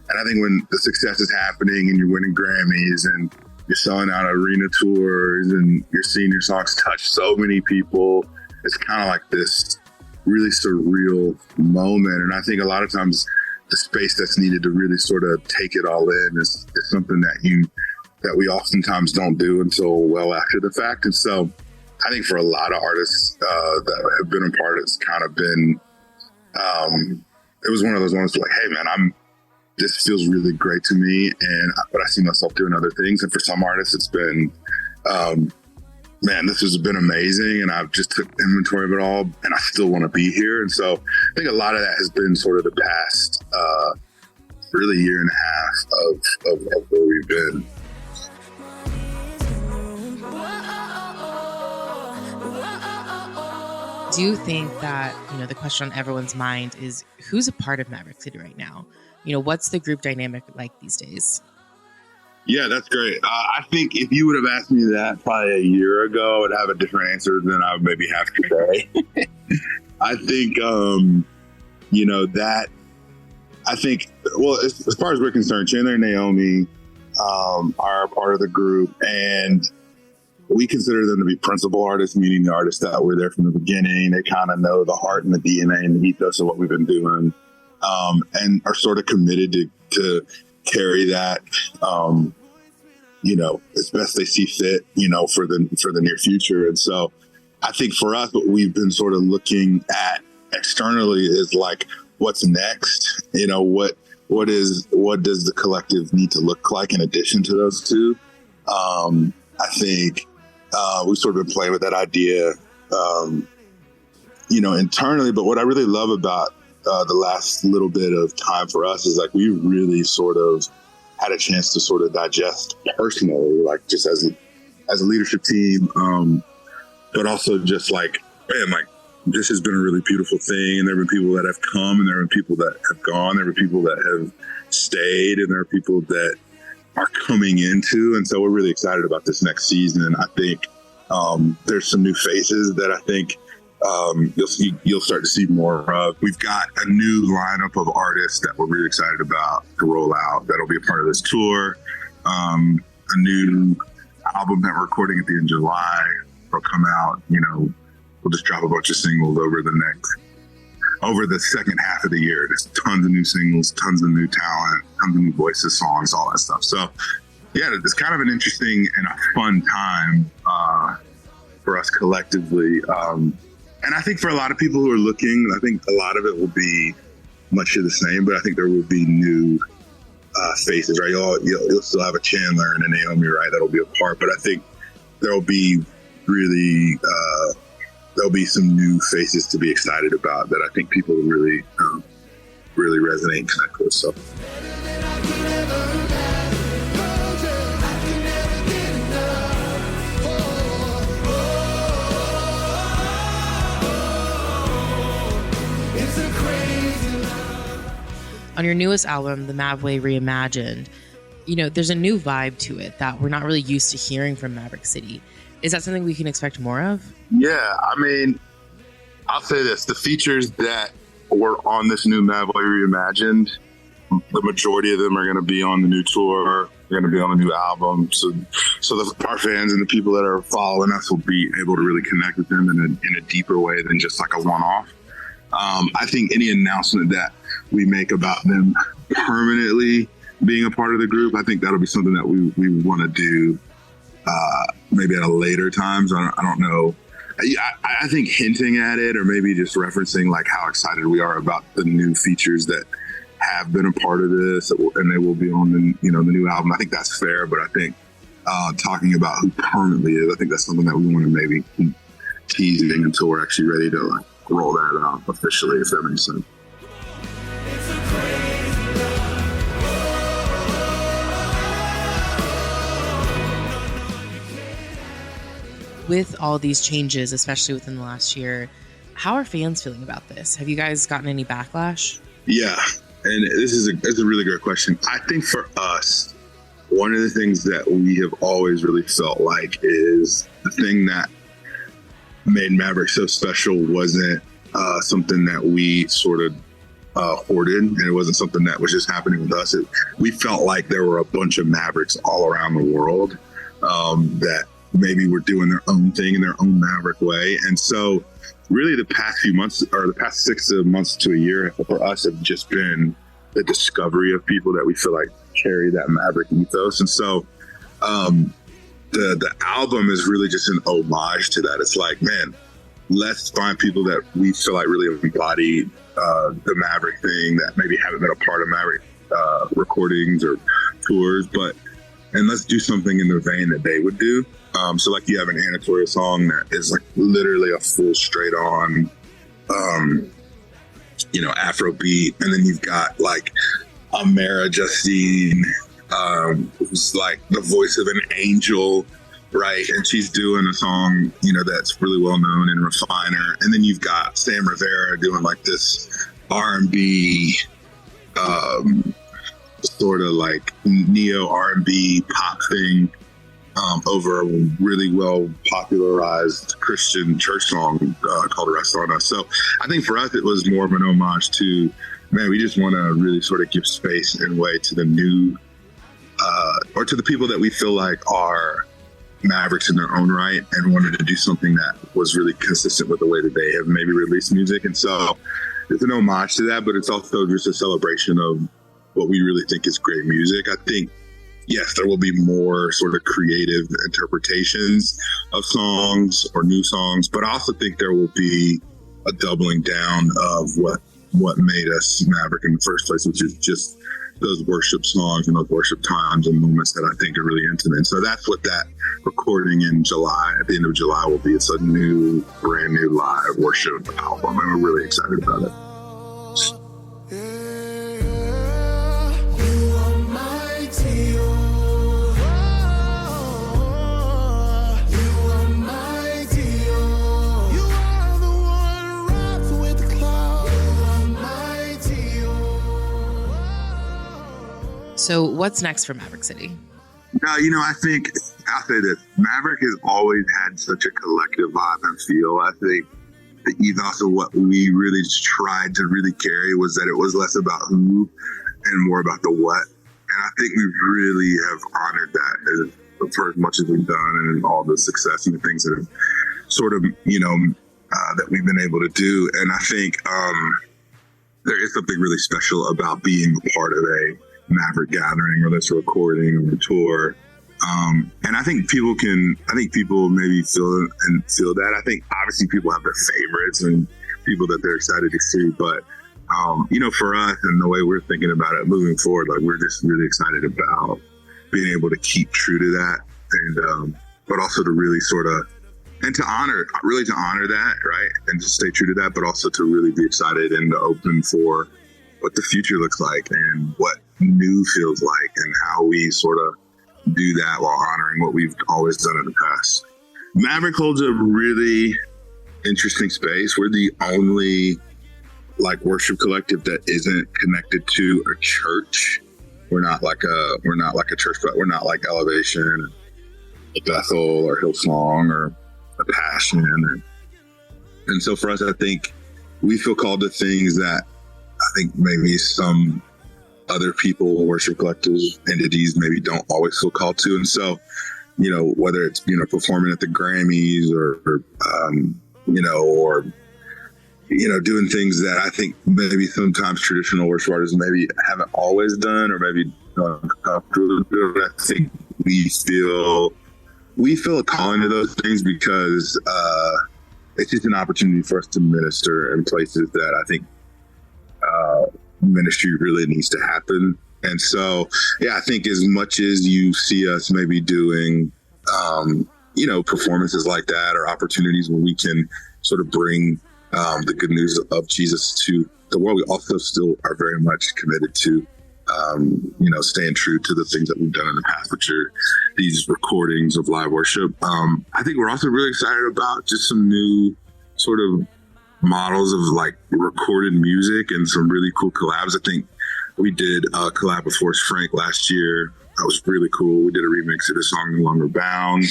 And I think when the success is happening and you're winning Grammys and you're selling out arena tours and you're seeing your songs touch so many people, it's kind of like this really surreal moment. And I think a lot of times the space that's needed to really sort of take it all in is something that we oftentimes don't do until well after the fact. And so I think for a lot of artists that have been a part, it's kind of been, it was one of those moments like, hey man, this feels really great to me, but I see myself doing other things. And for some artists, it's been, this has been amazing. And I've just took inventory of it all and I still want to be here. And so I think a lot of that has been sort of the past, really year and a half of where we've been. Do you think that, the question on everyone's mind is who's a part of Maverick City right now? What's the group dynamic like these days? Yeah, that's great. I think if you would have asked me that probably a year ago, I would have a different answer than I would maybe have today. I think, as far as we're concerned, Chandler and Naomi are a part of the group, and we consider them to be principal artists, meaning the artists that were there from the beginning. They kind of know the heart and the DNA and the ethos of what we've been doing, and are sort of committed to carry that, as best they see fit, for the near future. And so I think for us, what we've been sort of looking at externally is like, what's next? What does the collective need to look like in addition to those two? I think we've sort of been playing with that idea, internally. But what I really love about the last little bit of time for us is like we really sort of had a chance to sort of digest personally, like just as a leadership team, but also just like, man, like this has been a really beautiful thing. And there have been people that have come, and there have been people that have gone. There have been people that have stayed, and there are people that are coming into. And so we're really excited about this next season. And I think there's some new faces that I think you'll start to see more of. We've got a new lineup of artists that we're really excited about to roll out. That'll be a part of this tour. A new album that we're recording at the end of July will come out. We'll just drop a bunch of singles over the second half of the year. There's tons of new singles, tons of new talent, tons of new voices, songs, all that stuff. So yeah, it's kind of an interesting and a fun time for us collectively. And I think for a lot of people who are looking, I think a lot of it will be much of the same, but I think there will be new faces, right? You'll still have a Chandler and a Naomi, right? That'll be a part, but I think there'll be really, there'll be some new faces to be excited about that I think people will really resonate and connect with. So. On your newest album, The Mav Way Reimagined, there's a new vibe to it that we're not really used to hearing from Maverick City. Is that something we can expect more of? Yeah, I mean, I'll say this. The features that were on this new Mav Way Reimagined, the majority of them are going to be on the new tour. They're going to be on the new album. So our fans and the people that are following us will be able to really connect with them in a deeper way than just like a one-off. I think any announcement that we make about them permanently being a part of the group, I think that'll be something that we want to do maybe at a later time. So I don't know. I think hinting at it or maybe just referencing like how excited we are about the new features that have been a part of this and they will be on the new album. I think that's fair, but I think talking about who permanently is, I think that's something that we want to maybe keep teasing until we're actually ready to like roll that out officially, if that makes sense. With all these changes, especially within the last year, how are fans feeling about this? Have you guys gotten any backlash? Yeah, and this is a really great question. I think for us, one of the things that we have always really felt like is the thing that made Maverick so special wasn't something that we sort of hoarded, and it wasn't something that was just happening with us. We felt like there were a bunch of Mavericks all around the world that maybe were doing their own thing in their own Maverick way. And so really the past few months, or the past 6 months to a year for us, have just been the discovery of people that we feel like carry that Maverick ethos. And so the album is really just an homage to that. It's like, man, let's find people that we feel like really embody the Maverick thing, that maybe haven't been a part of Maverick recordings or tours, and let's do something in the vein that they would do. So like you have an Anatolia song that is like literally a full straight on, Afro beat. And then you've got like Amara Justine, who's like the voice of an angel, right? And she's doing a song, that's really well known in Refiner. And then you've got Sam Rivera doing like this R&B, sort of like neo R&B pop thing over a really well popularized Christian church song called Rest on Us. So I think for us it was more of an homage to, man, we just want to really sort of give space and way to the new or to the people that we feel like are Mavericks in their own right, and wanted to do something that was really consistent with the way that they have maybe released music. And so it's an homage to that, but it's also just a celebration of what we really think is great music. I think, yes, there will be more sort of creative interpretations of songs or new songs, but I also think there will be a doubling down of what what made us Maverick in the first place, which is just those worship songs and those worship times and moments that I think are really intimate. So that's what that recording in July, at the end of July, will be. It's a brand new live worship album, and we're really excited about it. So what's next for Maverick City? No, I think I'll say this. Maverick has always had such a collective vibe and feel. I think the ethos of what we really tried to really carry was that it was less about who and more about the what. And I think we really have honored that for as much as we've done and all the success and the things that have sort of, that we've been able to do. And I think there is something really special about being a part of a Maverick gathering, or that's a recording or a tour. And I think people maybe feel that. I think obviously people have their favorites and people that they're excited to see, but for us and the way we're thinking about it moving forward, like we're just really excited about being able to keep true to that, and but also to really sort of to honor that, right, and to stay true to that, but also to really be excited and to open for what the future looks like and what new feels like, and how we sort of do that while honoring what we've always done in the past. Maverick holds a really interesting space. We're the only worship collective that isn't connected to a church. We're not like a church, but we're not like Elevation or Bethel or Hillsong or a Passion. And so for us, I think we feel called to things that I think maybe some other people, worship collectives, entities maybe don't always feel called to. And so, whether it's, performing at the Grammys or doing things that I think maybe sometimes traditional worship artists maybe haven't always done, or maybe uncomfortable doing. I think we feel a calling to those things because it's just an opportunity for us to minister in places that I think ministry really needs to happen. And so, I think as much as you see us maybe doing, performances like that, or opportunities where we can sort of bring the good news of Jesus to the world, we also still are very much committed to, staying true to the things that we've done in the past, which are these recordings of live worship. I think we're also really excited about just some new sort of models of recorded music and some really cool collabs. I think we did a collab with Forrest Frank last year. That was really cool. We did a remix of the song No Longer Bound.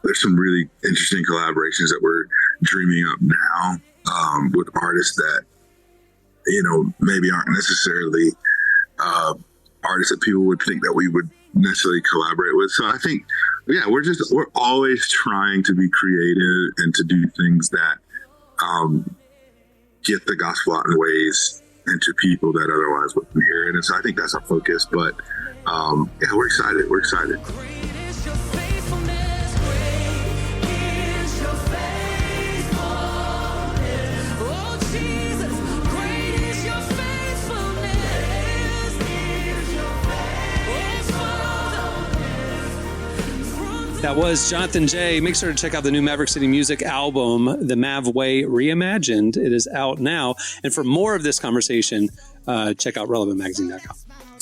There's some really interesting collaborations that we're dreaming up now with artists that, maybe aren't necessarily artists that people would think that we would necessarily collaborate with. So I think, we're always trying to be creative and to do things that get the gospel out in ways and to people that otherwise wouldn't hear it. And so I think that's our focus. But we're excited. We're excited. That was Jonathan J. Make sure to check out the new Maverick City music album, The Mav Way Reimagined. It is out now. And for more of this conversation, check out relevantmagazine.com.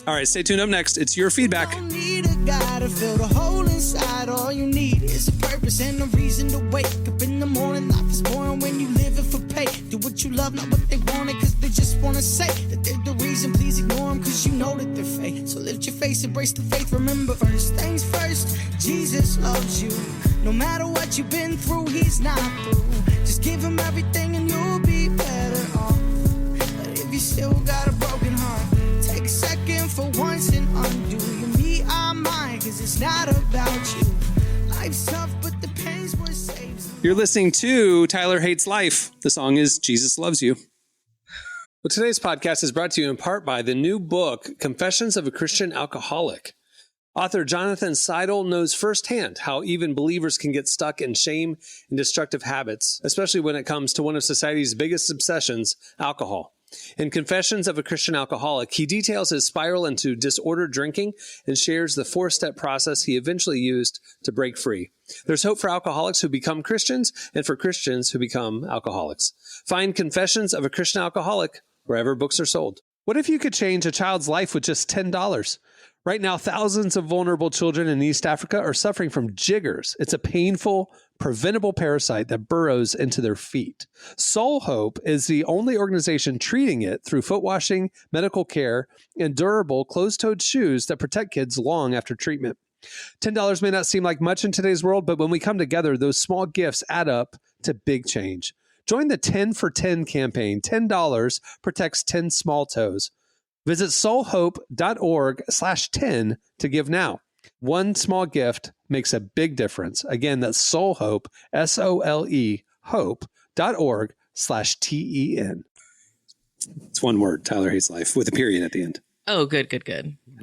All right, stay tuned. Up next, it's your feedback. You don't need a guy to fill the hole inside. All you need is a purpose and a reason to wake up in the morning. Life is boring when you live it for pay. Do what you love, not what they wanted, because they just want to say that they're the reason. Please ignore them, because you know that they're fake. So lift your face, embrace the faith. Remember, first things first, Jesus loves you. No matter what you've been through, he's not through. Just give him everything and you'll be better off. But if you still got a broken heart, take a second for once and undo your me, I'm mine, because it's not about you. Life's tough, but the pain's what saves them. You're listening to Tyler Hates Life. The song is Jesus Loves You. Well, today's podcast is brought to you in part by the new book, Confessions of a Christian Alcoholic. Author Jonathan Seidel knows firsthand how even believers can get stuck in shame and destructive habits, especially when it comes to one of society's biggest obsessions, alcohol. In Confessions of a Christian Alcoholic, he details his spiral into disordered drinking and shares the 4-step process he eventually used to break free. There's hope for alcoholics who become Christians and for Christians who become alcoholics. Find Confessions of a Christian Alcoholic wherever books are sold. What if you could change a child's life with just $10? Right now, thousands of vulnerable children in East Africa are suffering from jiggers. It's a painful, preventable parasite that burrows into their feet. Soul Hope is the only organization treating it through foot washing, medical care, and durable closed-toed shoes that protect kids long after treatment. $10 may not seem like much in today's world, but when we come together, those small gifts add up to big change. Join the 10 for 10 campaign. $10 protects 10 small toes. Visit soulhope.org/10 to give now. One small gift makes a big difference. Again, that's Soulhope, SOLE, hope.org/TEN. It's one word, Tyler Hates Life, with a period at the end. Oh, good.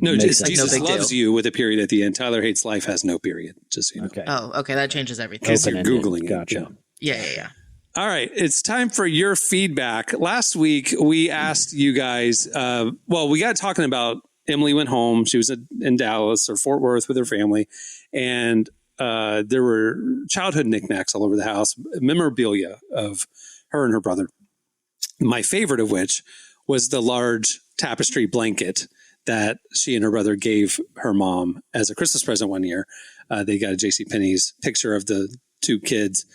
No, Jesus no loves you with a period at the end. Tyler Hates Life has no period, just so you know. Okay. Oh, okay. That changes everything. In case you're Googling it. Gotcha. Yeah. All right, it's time for your feedback. Last week, we asked you guys, we got talking about Emily went home. She was in Dallas or Fort Worth with her family, and there were childhood knickknacks all over the house, memorabilia of her and her brother. My favorite of which was the large tapestry blanket that she and her brother gave her mom as a Christmas present one year. They got a JCPenney's picture of the two kids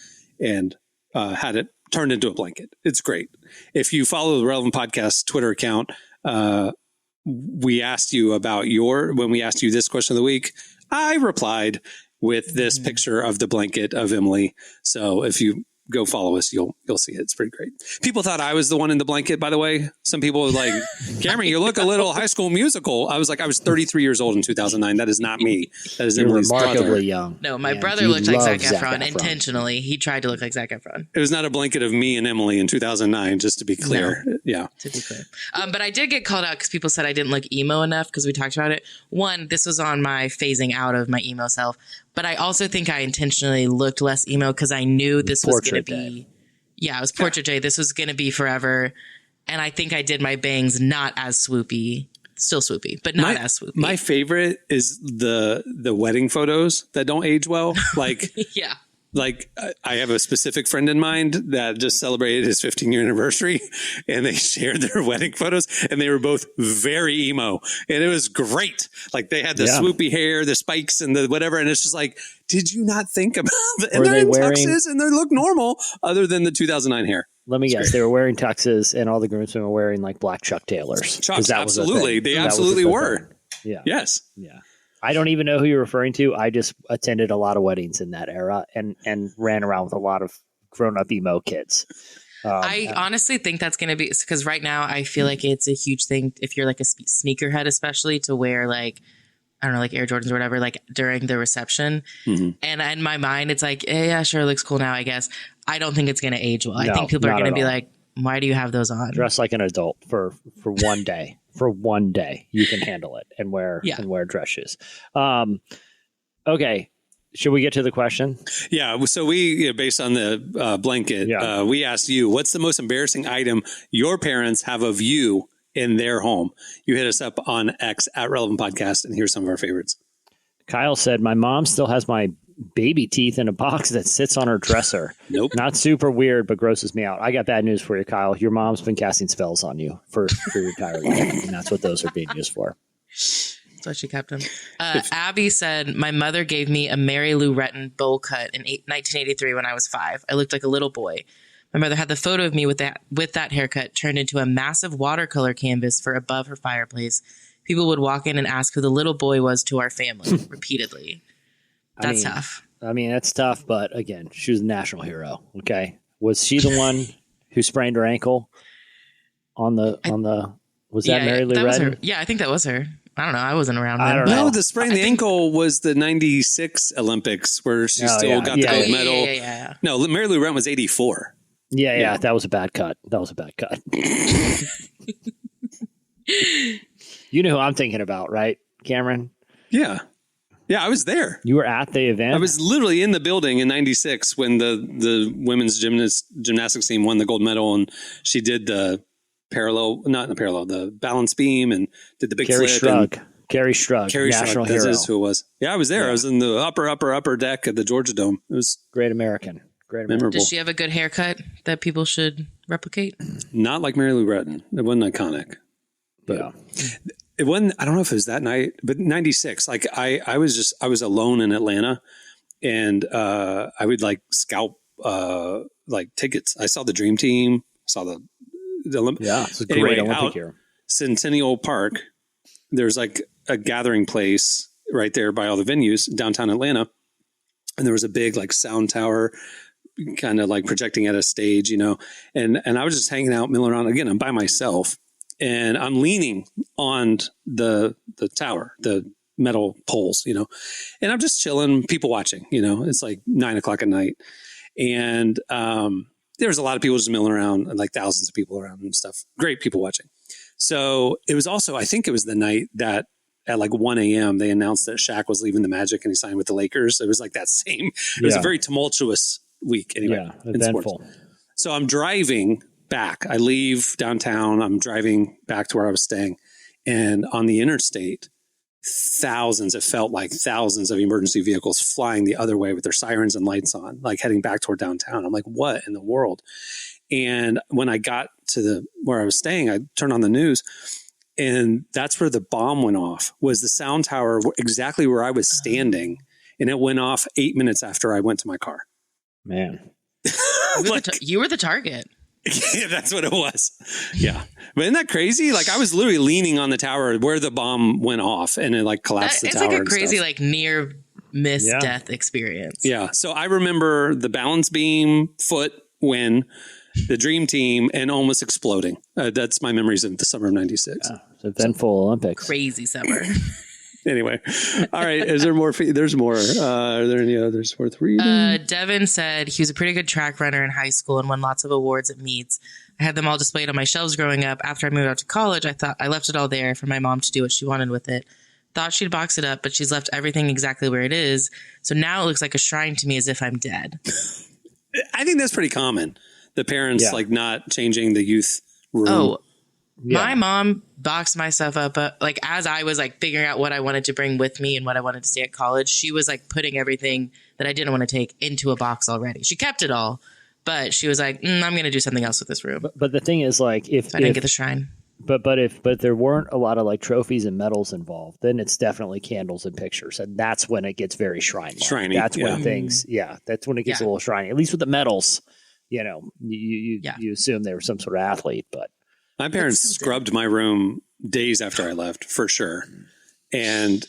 and had it turned into a blanket. It's great. If you follow the Relevant Podcast Twitter account, we asked you about when we asked you this question of the week, I replied with this picture of the blanket of Emily. So if you go follow us, you'll see it. It's pretty great. People thought I was the one in the blanket, by the way. Some people were like, Cameron, you look a little High School Musical. I was like, I was 33 years old in 2009. That is not me. That is Emily's remarkably brother. young. No, my brother looked like Zac Efron intentionally. He tried to look like Zac Efron. It was not a blanket of me and Emily in 2009, just to be clear. No. Yeah. To be clear. But I did get called out because people said I didn't look emo enough because we talked about it. One, this was on my phasing out of my emo self. But I also think I intentionally looked less emo because I knew this was going to be... Yeah, it was Portrait Day. This was going to be forever. And I think I did my bangs not as swoopy. Still swoopy, but not as swoopy. My favorite is the wedding photos that don't age well. Like, yeah. Like I have a specific friend in mind that just celebrated his 15-year anniversary, and they shared their wedding photos, and they were both very emo, and it was great. Like they had the swoopy hair, the spikes, and the whatever, and it's just like, did you not think about it? And they're in tuxes, and they look normal, other than the 2009 hair. Let me guess. They were wearing tuxes, and all the groomsmen were wearing like black Chuck Taylors. Chucks, absolutely. They absolutely were. Yeah. Yes. Yeah. I don't even know who you're referring to. I just attended a lot of weddings in that era and ran around with a lot of grown-up emo kids. I honestly think that's going to be because right now I feel like it's a huge thing if you're like a sneakerhead, especially to wear like, I don't know, like Air Jordans or whatever, like during the reception. Mm-hmm. And in my mind, it's like, yeah, sure, it looks cool now, I guess. I don't think it's going to age well. I think people are going to be like, why do you have those on? Dress like an adult for one day. For one day, you can handle it and wear dress shoes. Okay, should we get to the question? Yeah. So we, based on the blanket, we asked you, what's the most embarrassing item your parents have of you in their home? You hit us up on X at Relevant Podcast, and here's some of our favorites. Kyle said, my mom still has my baby teeth in a box that sits on her dresser. Nope. Not super weird, but grosses me out. I got bad news for you, Kyle. Your mom's been casting spells on you for your entire life, and that's what those are being used for. That's why she kept them. Abby said, my mother gave me a Mary Lou Retton bowl cut in 1983 when I was 5. I looked like a little boy. My mother had the photo of me with that haircut turned into a massive watercolor canvas for above her fireplace. People would walk in and ask who the little boy was to our family repeatedly. That's tough. I mean, that's tough, but again, she was a national hero. Okay. Was she the one who sprained her ankle was that Mary Lou Retton? Yeah, I think that was her. I don't know. I wasn't around. I don't know. No, the sprain the ankle was the 96 Olympics where she got the gold medal. Yeah. No, Mary Lou Retton was 84. Yeah. That was a bad cut. You know who I'm thinking about, right, Cameron? Yeah. Yeah, I was there. You were at the event? I was literally in the building in 96 when the women's gymnastics team won the gold medal, and she did the the balance beam and did the big Carrie flip. Carrie Strug, national hero. That is who it was. Yeah, I was there. Yeah. I was in the upper deck of the Georgia Dome. It was great American. Memorable. Does she have a good haircut that people should replicate? Not like Mary Lou Retton. It wasn't iconic. But yeah. It wasn't, I don't know if it was that night, but 96. Like I was alone in Atlanta, and I would like scalp like tickets. I saw the Dream Team, saw the it's a great Olympic year. Centennial Park. There's like a gathering place right there by all the venues downtown Atlanta. And there was a big like sound tower kind of like projecting at a stage, you know, and I was just hanging out, milling around. Again, I'm by myself, and I'm leaning on the tower, the metal poles, you know, and I'm just chilling, people watching, you know. It's like 9:00 at night. And there was a lot of people just milling around, and like thousands of people around and stuff. Great people watching. So it was also, I think it was the night that at like 1 a.m. they announced that Shaq was leaving the Magic and he signed with the Lakers. It was like that same, it was a very tumultuous week anyway. Yeah, eventful. So I'm driving back. I leave downtown. I'm driving back to where I was staying. And on the interstate, it felt like thousands of emergency vehicles flying the other way with their sirens and lights on, like heading back toward downtown. I'm like, what in the world? And when I got to where I was staying, I turned on the news, and that's where the bomb went off, was the sound tower exactly where I was standing. And it went off 8 minutes after I went to my car. Man. You were the target. Yeah, that's what it was. Yeah. But isn't that crazy? Like I was literally leaning on the tower where the bomb went off, and it like collapsed the tower. It's like a crazy like near miss death experience. Yeah. So I remember the balance beam foot win, the Dream Team, and almost exploding. That's my memories of the summer of 96. Yeah, it's eventful Olympics. Crazy summer. Anyway, all right. Is there more? There's more. Are there any others worth reading? Devin said he was a pretty good track runner in high school and won lots of awards at meets. I had them all displayed on my shelves growing up. After I moved out to college, I left it all there for my mom to do what she wanted with it. Thought she'd box it up, but she's left everything exactly where it is. So now it looks like a shrine to me, as if I'm dead. I think that's pretty common. The parents like not changing the youth room. Oh, my mom boxed my stuff up. Like as I was like figuring out what I wanted to bring with me and what I wanted to stay at college, she was like putting everything that I didn't want to take into a box already. She kept it all, but she was like, I'm going to do something else with this room. But the thing is, like, if I didn't get the shrine, but there weren't a lot of like trophies and medals involved, then it's definitely candles and pictures, and that's when it gets very shrine-like. Shiny. That's when things, that's when it gets a little shiny. At least with the medals, you know, you assume they were some sort of athlete, but. My parents scrubbed my room days after I left, for sure. And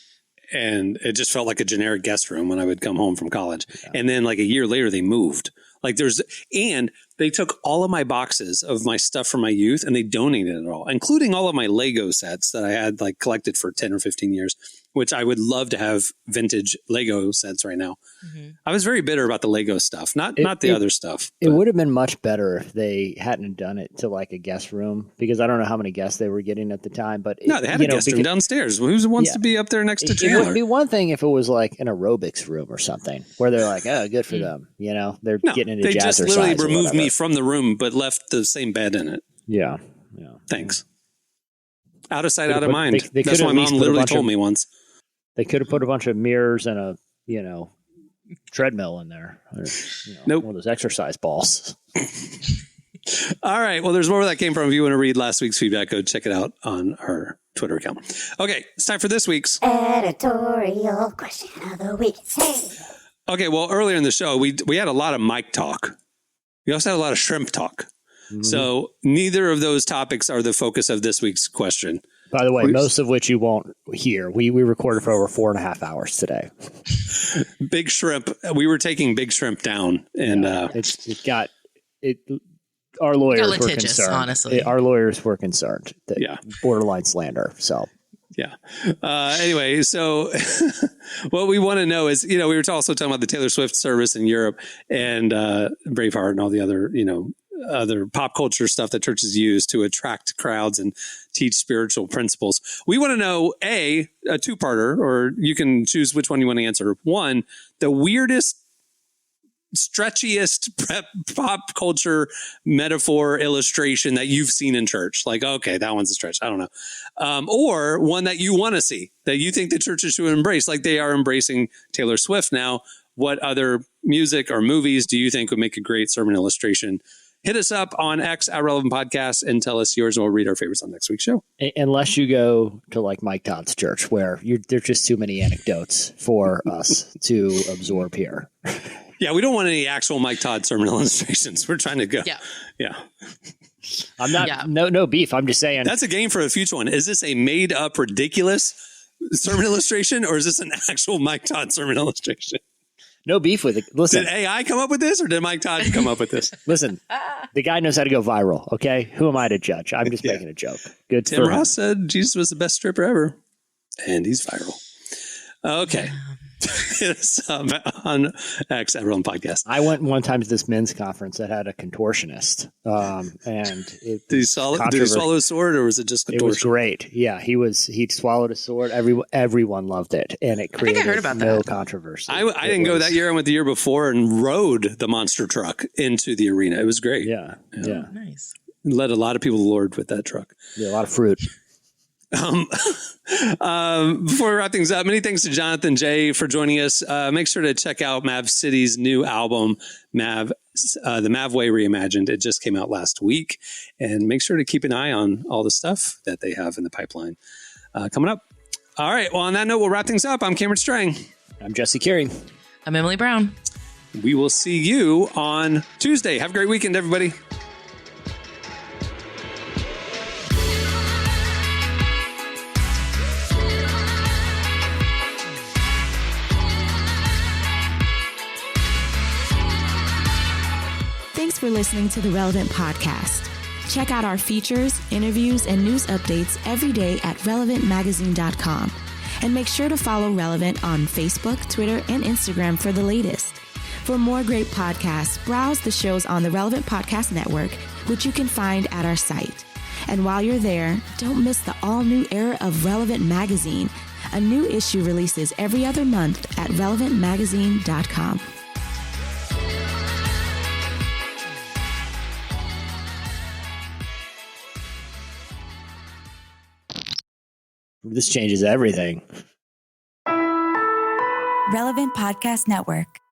it just felt like a generic guest room when I would come home from college. Yeah. And then like a year later, they moved. And they took all of my boxes of my stuff from my youth and they donated it all, including all of my Lego sets that I had like collected for 10 or 15 years, which I would love to have vintage Lego sets right now. Mm-hmm. I was very bitter about the Lego stuff, not the other stuff. It would have been much better if they hadn't done it to like a guest room, because I don't know how many guests they were getting at the time. But no, they had a guest room downstairs. Who wants to be up there next to Chandler? It would be one thing if it was like an aerobics room or something where they're like, oh, good for them. You know, they're getting into jazzercise. They just literally removed me from the room, but left the same bed in it. Yeah. Thanks. Out of sight, out of mind. That's what my mom literally told me once. They could have put a bunch of mirrors and a, treadmill in there. Or, nope. One of those exercise balls. All right. Well, there's more where that came from. If you want to read last week's feedback, go check it out on our Twitter account. Okay. It's time for this week's editorial question of the week. Hey. Okay. Well, earlier in the show, we had a lot of mic talk. We also had a lot of shrimp talk. Mm-hmm. So neither of those topics are the focus of this week's question. By the way, most of which you won't hear. We recorded for over 4.5 hours today. Big shrimp. We were taking big shrimp down, and our lawyers were concerned. Honestly, our lawyers were concerned. Borderline slander. So. Yeah. Anyway, so what we want to know is, we were also talking about the Taylor Swift service in Europe and Braveheart and all the other, other pop culture stuff that churches use to attract crowds and teach spiritual principles. We want to know, a two-parter, or you can choose which one you want to answer. One, the weirdest, stretchiest pop culture metaphor illustration that you've seen in church. Like, okay, that one's a stretch. I don't know. Or one that you want to see, that you think the churches should embrace, like they are embracing Taylor Swift now. What other music or movies do you think would make a great sermon illustration? Hit us up on X at Relevant Podcast and tell us yours, and we'll read our favorites on next week's show. Unless you go to like Mike Todd's church, where there's just too many anecdotes for us to absorb here. Yeah, we don't want any actual Mike Todd sermon illustrations. We're trying to go. Yeah. I'm not, no beef. I'm just saying. That's a game for a future one. Is this a made up, ridiculous sermon illustration, or is this an actual Mike Todd sermon illustration? No beef with it. Listen. Did AI come up with this, or did Mike Todd come up with this? Listen, the guy knows how to go viral, okay? Who am I to judge? I'm just making a joke. Good. Tim Ross said Jesus was the best stripper ever, and he's viral. Okay. It's on X Everyone Podcast. I went one time to this men's conference that had a contortionist, and did he swallow a sword, or was it just contortion? It was great. Yeah, he swallowed a sword. Everyone loved it, and it created no controversy. I didn't go that year. I went the year before and rode the monster truck into the arena. It was great. Yeah. Nice. Led a lot of people to the Lord with that truck. Yeah, a lot of fruit. Before we wrap things up, many thanks to Jonathan J for joining us. Make sure to check out Mav City's new album, The Mav Way Reimagined. It just came out last week, and make sure to keep an eye on all the stuff that they have in the pipeline coming up. All right. Well, on that note, we'll wrap things up. I'm Cameron Strang. I'm Jesse Carey. I'm Emily Brown. We will see you on Tuesday. Have a great weekend, everybody. Thanks for listening to the Relevant Podcast. Check out our features, interviews, and news updates every day at relevantmagazine.com. And make sure to follow Relevant on Facebook, Twitter, and Instagram for the latest. For more great podcasts, browse the shows on the Relevant Podcast Network, which you can find at our site. And while you're there, don't miss the all-new era of Relevant Magazine. A new issue releases every other month at relevantmagazine.com. This changes everything. Relevant Podcast Network.